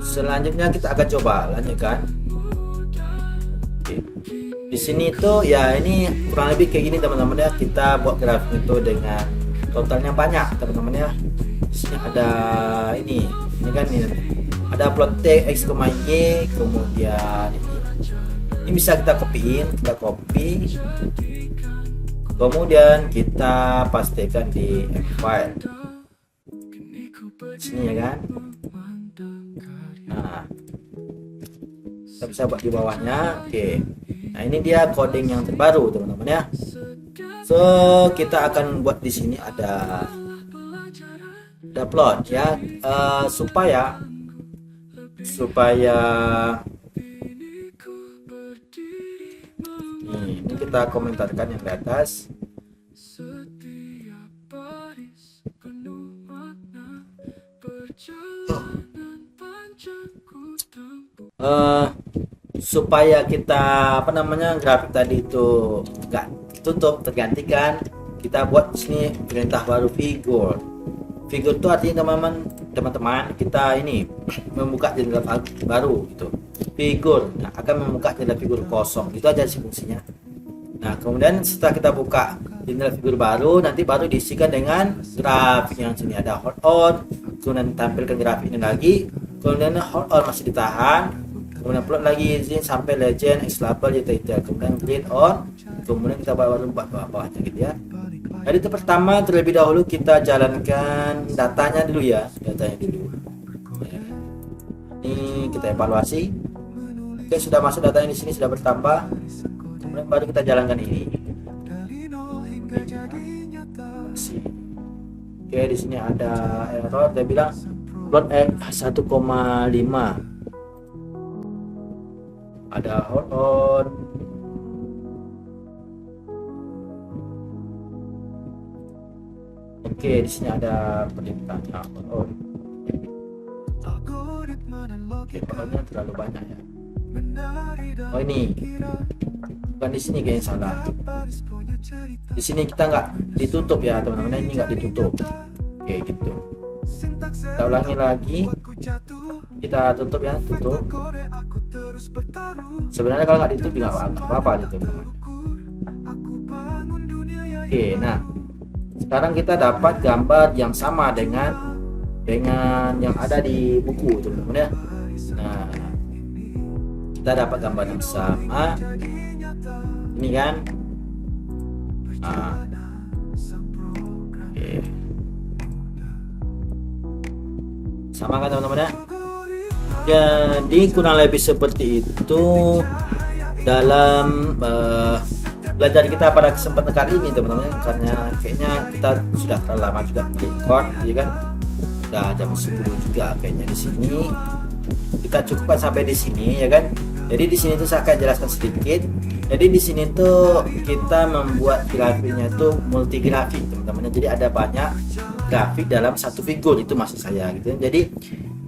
[SPEAKER 2] selanjutnya kita akan coba lanjutkan. Oke. Di sini tuh ya, ini kurang lebih kayak gini teman-teman ya. Kita buat grafik itu dengan totalnya banyak teman-teman ya. Di sini ada ini kan, ini ada plot T X, Y, kemudian ini bisa kita copy, kemudian kita pastikan di file sini ya kan. Nah, kita bisa buat di bawahnya. Oke, nah ini dia coding yang terbaru teman-teman ya. So kita akan buat di sini ada plot ya, supaya ini kita komentarkan yang di atas. Supaya kita grafik tadi itu enggak tutup, tergantikan, kita buat di sini perintah baru figur itu artinya teman-teman kita ini membuka jendela baru gitu, figur. Nah, akan membuka jendela figur kosong, itu aja sih fungsinya. Nah, kemudian setelah kita buka jendela figur baru, nanti baru diisikan dengan grafik yang sini ada hold on, kemudian tampilkan grafiknya lagi, kemudian hold on masih ditahan, kemudian plot lagi izin sampai legend X label detail, kemudian grid on, kemudian kita baru buat bawahnya gitu ya. Jadi itu pertama, terlebih dahulu kita jalankan datanya dulu ya, ini kita evaluasi. Oke, sudah masuk datanya di sini, sudah bertambah, kemudian baru kita jalankan ini. Oke, di sini ada error, dia bilang plot X 1,5, ada hold on. Oke, di sini ada perintahnya hold on. Oke, hold-nya terlalu banyak ya. Oh, ini bukan di sini kayaknya salah. Di sini kita nggak ditutup ya teman-teman, ini nggak ditutup. Oke, gitu. Kita ulangi lagi, kita tutup ya, tutup.
[SPEAKER 1] terus bertaruh.
[SPEAKER 2] Sebenarnya kalau nggak ditutup juga nggak apa-apa gitu.
[SPEAKER 1] Aku bangun dunia yang
[SPEAKER 2] Oke, nah sekarang kita dapat gambar yang sama dengan yang ada di buku, teman-teman ya. Nah, kita dapat gambar yang sama. Ini kan. Nah, oke. Sama kan teman-teman ya. Jadi kurang lebih seperti itu dalam belajar kita pada kesempatan kali ini teman-teman, karena kayaknya kita sudah terlalu lama juga record ya kan, udah jam 10 juga kayaknya di sini. Kita cukupkan sampai di sini ya kan. Jadi di sini tuh saya akan jelaskan sedikit. Jadi di sini tuh kita membuat grafiknya tuh multi grafik teman-teman. Jadi ada banyak grafik dalam satu figur, itu maksud saya gitu. Jadi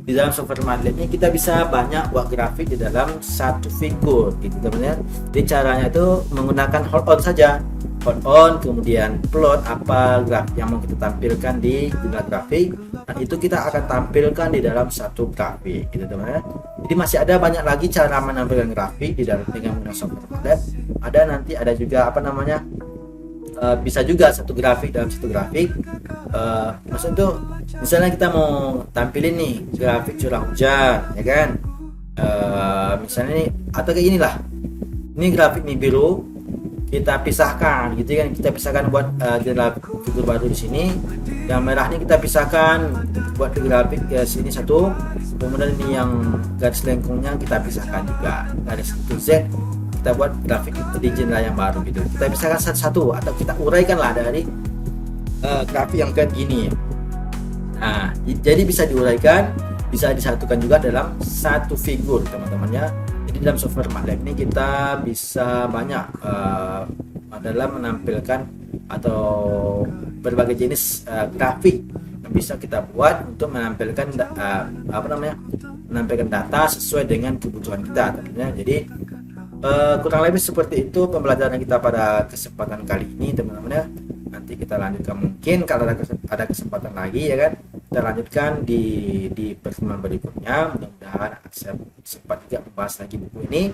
[SPEAKER 2] di dalam software MATLAB ini kita bisa banyak buat grafik di dalam satu figur gitu teman-teman. Jadi caranya itu menggunakan hold on saja, hold on, kemudian plot apa grafik yang mau kita tampilkan di jumlah grafik, dan itu kita akan tampilkan di dalam satu grafik gitu teman-teman. Jadi masih ada banyak lagi cara menampilkan grafik di dalam dengan menggunakan software MATLAB. Ada nanti ada juga apa namanya, bisa juga satu grafik dalam satu grafik. Maksud itu misalnya kita mau tampilin nih grafik curah hujan ya kan, misalnya nih atau kayak gini lah, ini grafik nih biru kita pisahkan gitu kan, kita pisahkan buat dalam figur baru di sini. Yang merah ini kita pisahkan buat grafik sini satu, kemudian ini yang garis lengkungnya kita pisahkan juga, garis itu Z kita buat grafik di jendela yang baru gitu, kita pisahkan satu-satu atau kita uraikan lah dari grafik yang kayak gini. Nah, jadi bisa diuraikan, bisa disatukan juga dalam satu figur teman-teman ya. Jadi dalam software MATLAB ini kita bisa banyak dalam menampilkan atau berbagai jenis grafik yang bisa kita buat untuk menampilkan menampilkan data sesuai dengan kebutuhan kita tentunya. Jadi kurang lebih seperti itu pembelajaran kita pada kesempatan kali ini teman-teman ya. Nanti kita lanjutkan mungkin kalau ada kesempatan lagi ya kan, kita lanjutkan di pertemuan berikutnya. Mudah-mudahan saya sempat juga membahas lagi buku ini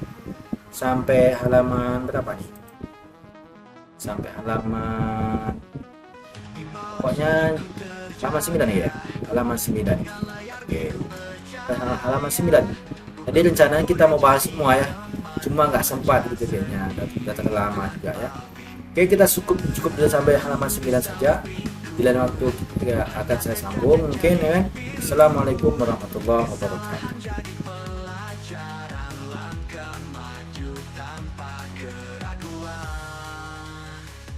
[SPEAKER 2] sampai halaman berapa nih, sampai halaman pokoknya halaman 9 ya, halaman 9. Oke, halaman 9. Jadi rencananya kita mau bahas semua ya, cuma nggak sempat gitu kayaknya, udah terlalu lama juga ya. Oke, kita cukup dulu sampai halaman 9 saja. Di lain waktu kita akan saya sambung mungkin ya. Assalamualaikum warahmatullahi wabarakatuh.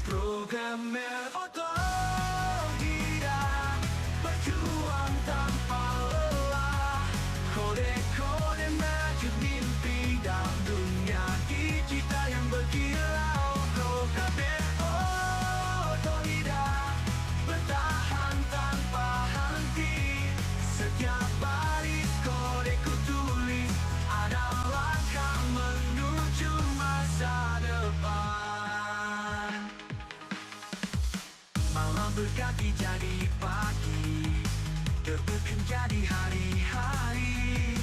[SPEAKER 1] Programmer otodidak, berjuang tanpa lelah, kode-kode maju mimpi dalam dunia digital yang berkilau. Programmer otodidak, bertahan tanpa henti, setiap baris kode ku tulis ada langkah menuju masa depan. Malam berganti jadi pagi, bekerja di hari-hari,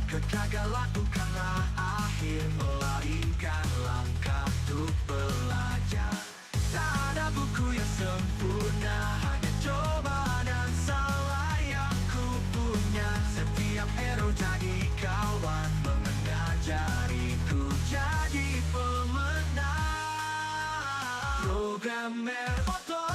[SPEAKER 1] kegagalan bukanlah akhir, melainkan langkah untuk belajar. Tak ada buku yang sempurna, hanya coba dan salah yang ku punya. Setiap error jadi kawan, mengajariku jadi pemenang. Programmer otodidak,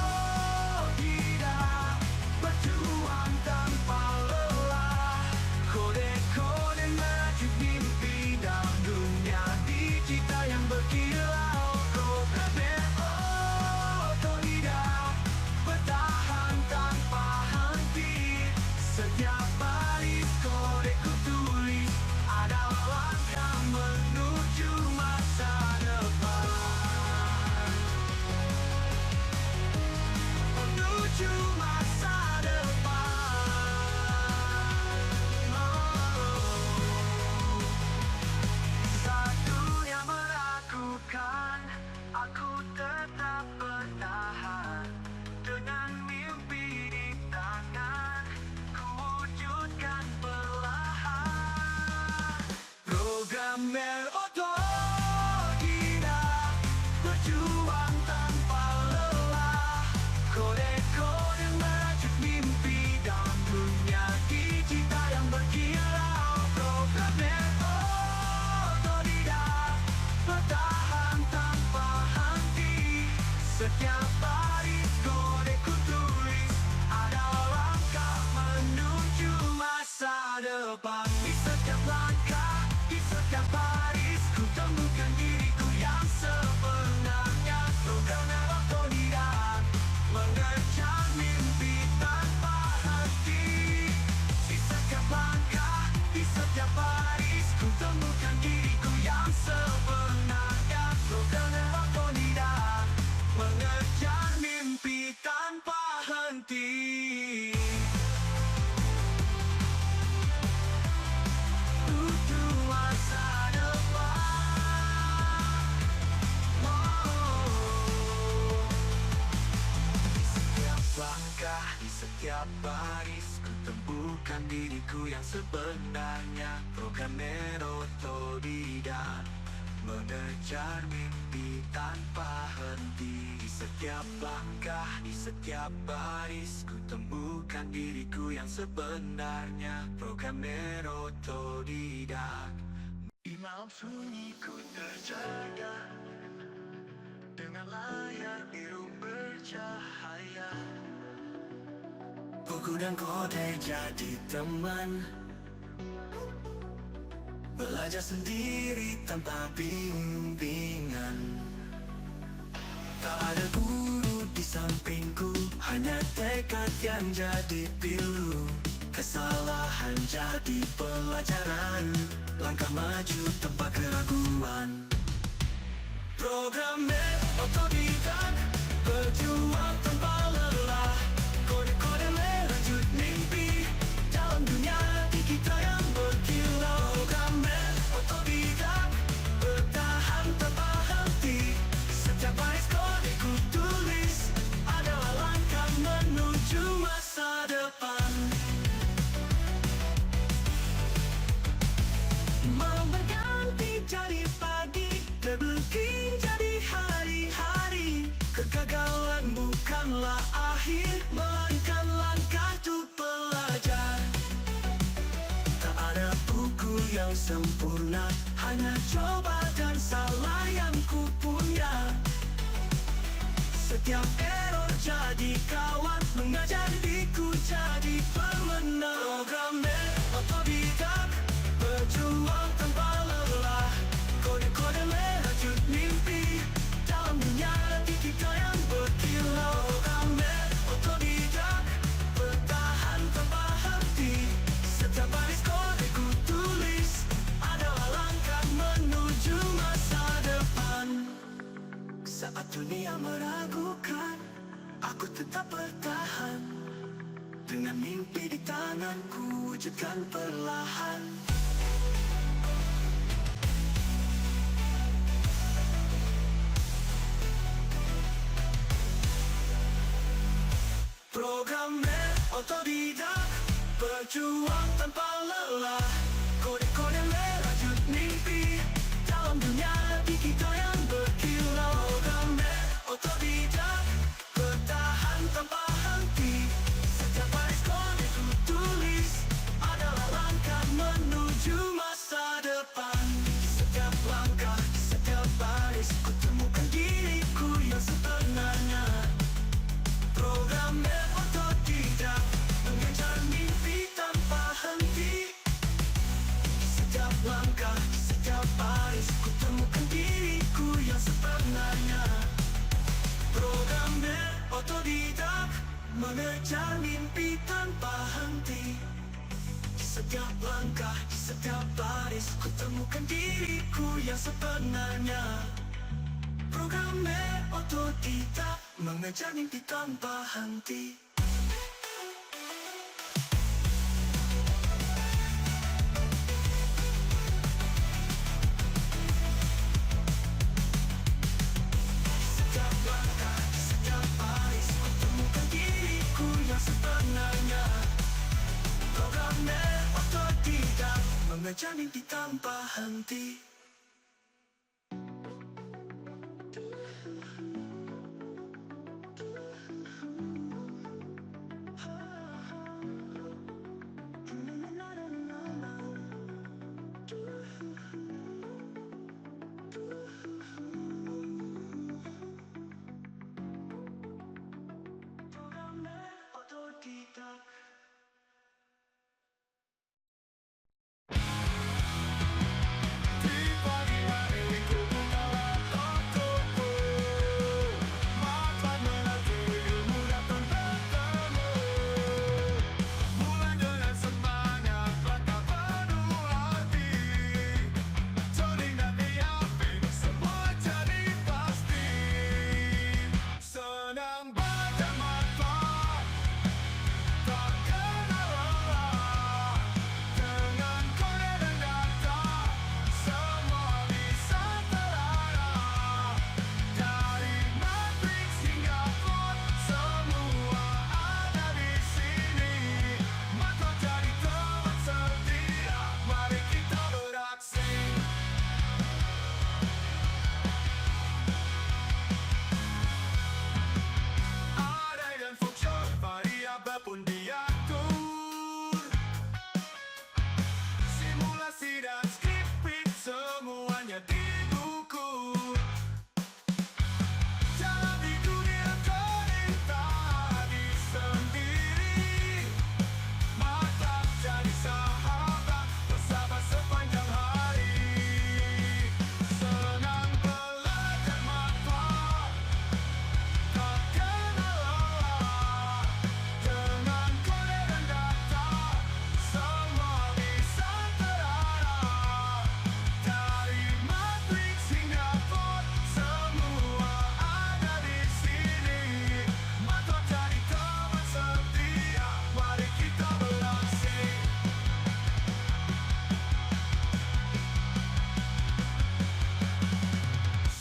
[SPEAKER 1] berjuang tanpa lelah, kode-kode maju mimpi dalam dunia digital yang berkilau. Programmer otodidak, bertahan tanpa henti, setiap baris kode ku tulis ada langkah menuju masa depan. setiap baris kode ku tulis ada langkah menuju masa depan. Di setiap langkah, di setiap baris ku temukan diriku yang sebenarnya. Program otodidak mengejar mimpi tanpa henti. Di setiap langkah, di setiap baris ku temukan diriku yang sebenarnya. Program otodidak mengejar mimpi tanpa henti. Tuju masa depan. Di setiap langkah, di setiap baris ku temukan diriku yang sebenarnya. Programmer otodidak mengejar mimpi tanpa henti. Di setiap langkah, di setiap baris ku temukan diriku yang sebenarnya. Programmer otodidak. Di malam sunyi ku terjaga dengan layar biru bercahaya. Buku dan kode jadi teman, belajar sendiri tanpa bimbingan. Tak ada guru di sampingku, hanya tekad yang jadi pilu. Kesalahan jadi pelajaran, langkah maju tanpa keraguan. Programmer otodidak berjuang tanpa lelah. Kode-kode merajut mimpi dalam dunia digital yang berkilau. Programmer otodidak bertahan tanpa henti. Setiap baris kode ku tulis adalah langkah menuju masa depan. Malam berganti jadi pagi, terbelengking jadi hari-hari. Kegagalan bukanlah akhir, melainkan langkah untuk belajar. Tak ada buku yang sempurna, hanya coba dan salah yang ku punya. Setiap error jadi kawan, mengajar diriku jadi pemenang. Programmer otodidak berjuang tanpa lelah. Kode-kode merajut mimpi dalam dunia digital yang berkilau. Programmer otodidak bertahan tanpa henti. Setiap baris kode ku tulis adalah langkah menuju masa depan. Saat dunia meragukan, aku tetap bertahan. Dengan mimpi di tanganku, wujudkan perlahan. Programmer otodidak berjuang tanpa lelah. Kode-kode merajut mimpi dalam dunia digital yang berkilau. Programmer otodidak bertahan tanpa henti. Setiap baris kode ku tulis adalah langkah menuju masa depan. Di setiap langkah, di setiap baris ku temukan diriku yang sebenarnya. Programmer otodidak mengejar mimpi tanpa henti. Di setiap langkah, di setiap baris ku temukan diriku yang sebenarnya. Programmer otodidak mengejar mimpi tanpa henti. Di setiap langkah, di setiap baris ku temukan diriku yang sebenarnya. Programmer otodidak mengejar mimpi tanpa henti. Setiap langkah, setiap baris ku temukan diriku yang sebenarnya. Programmer otodidak mengejar mimpi tanpa henti. variabel pun diatur. Simulasi dan skripit semuanya diukur. Jadi dunia coding tadi sendiri. MATLAB jadi sahabat bersama sepanjang hari. Senang belajar MATLAB, tak kena lelah. Dengan kode dan data, semua bisa terarah. Dari matriks hingga plot, semua ada di sini. MATLAB jadi teman setia, mari kita beraksi.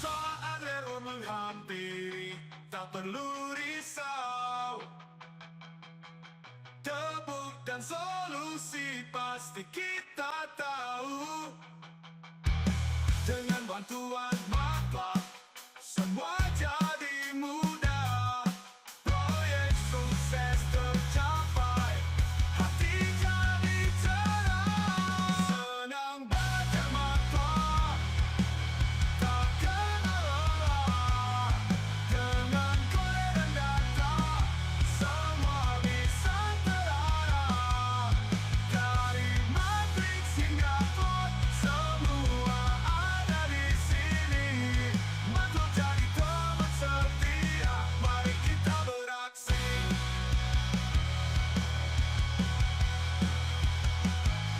[SPEAKER 1] Saat error menghampiri, tak perlu risau. Debug dan solusi pasti kita tahu. Dengan bantuan MATLAB, semua jadi mudah. Proyek sukses tercapai, hati jadi cerah. Senang belajar MATLAB, tak kena lelah. Dengan kode dan data, semua bisa terarah. Dari matriks hingga plot, semua ada di sini. MATLAB jadi teman setia, mari kita beraksi.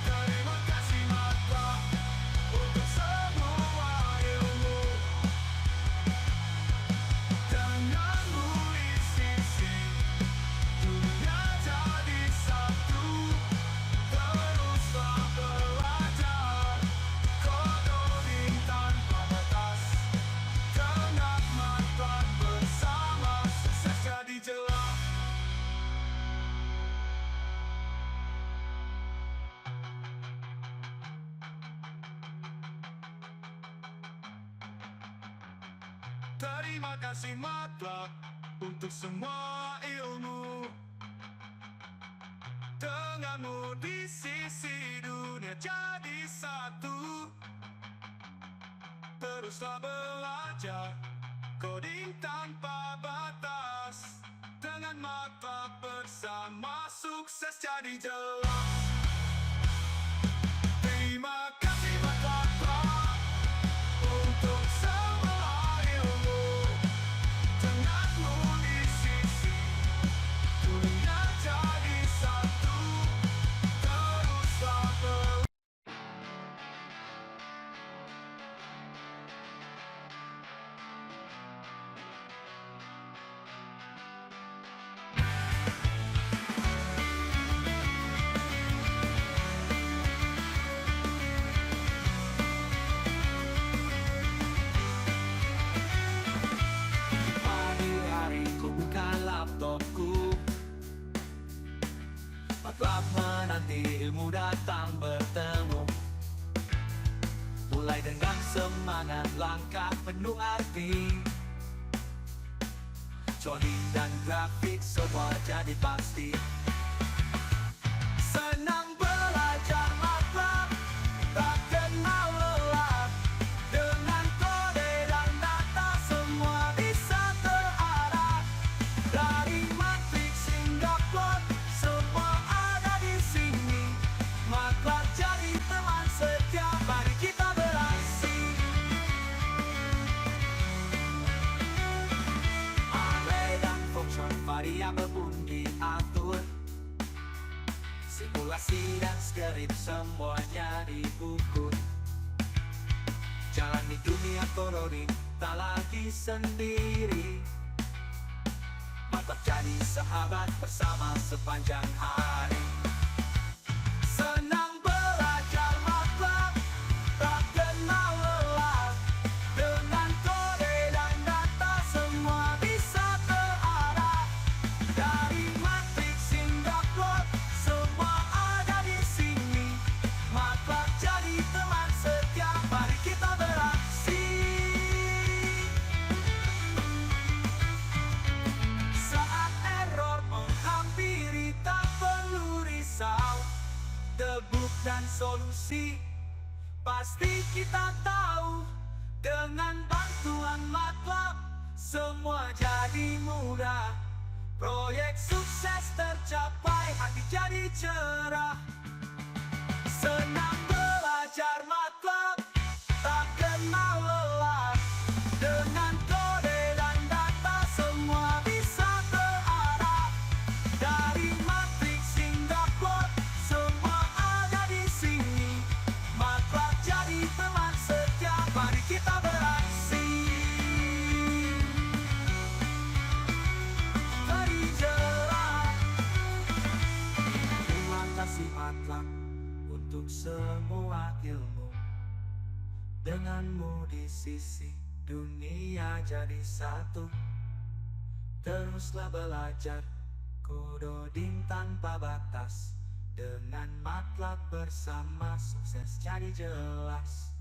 [SPEAKER 1] Terima kasih MATLAB untuk semua ilmu. Denganmu di sisi, dunia jadi satu. Teruslah belajar, coding tanpa batas. Dengan MATLAB bersama, sukses jadi jelas. Terima kasih MATLAB untuk semua ilmu. Denganmu di sisi, dunia jadi satu. Teruslah belajar, coding tanpa batas. Dengan MATLAB bersama, sukses jadi jelas. Terima kasih MATLAB untuk semua ilmu. Denganmu di sisi, dunia jadi satu. Teruslah belajar. Pagi hari ku buka laptopku, MATLAB menanti ilmu datang bertemu. Mulai dengan semangat, langkah penuh arti. Coding dan grafik semua jadi pasti. Senang belajar MATLAB, tak kenal lelah. Dengan kode dan data, semua bisa terarah. Dari matriks hingga plot, semua ada di sini. MATLAB jadi teman setia, mari kita beraksi. Array dan function variabel pun diatur. Simulasi dan skrip semuanya diukur. Jalani dunia coding tak lagi sendiri. MATLAB jadi sahabat bersama sepanjang hari. Senang belajar MATLAB, tak kenal lelah. Dengan kode dan data, semua bisa terarah. Dari matriks hingga plot, semua ada di sini. MATLAB jadi teman setia, mari kita beraksi. Saat error menghampiri, solusi. Pasti kita tahu, dengan bantuan MATLAB semua jadi mudah. Proyek sukses tercapai, hati jadi cerah. Senang belajar MATLAB, tak kenal lelah. Dengan kode dan data semua bisa terarah. Dari matriks hingga plot, semua ada di sini. MATLAB jadi teman setia, mari kita beraksi. Mari jelas. Terima kasih MATLAB untuk semua ilmu. Denganmu di sisi, dunia jadi satu. Teruslah belajar, koding tanpa batas. Dengan MATLAB bersama, sukses jadi jelas.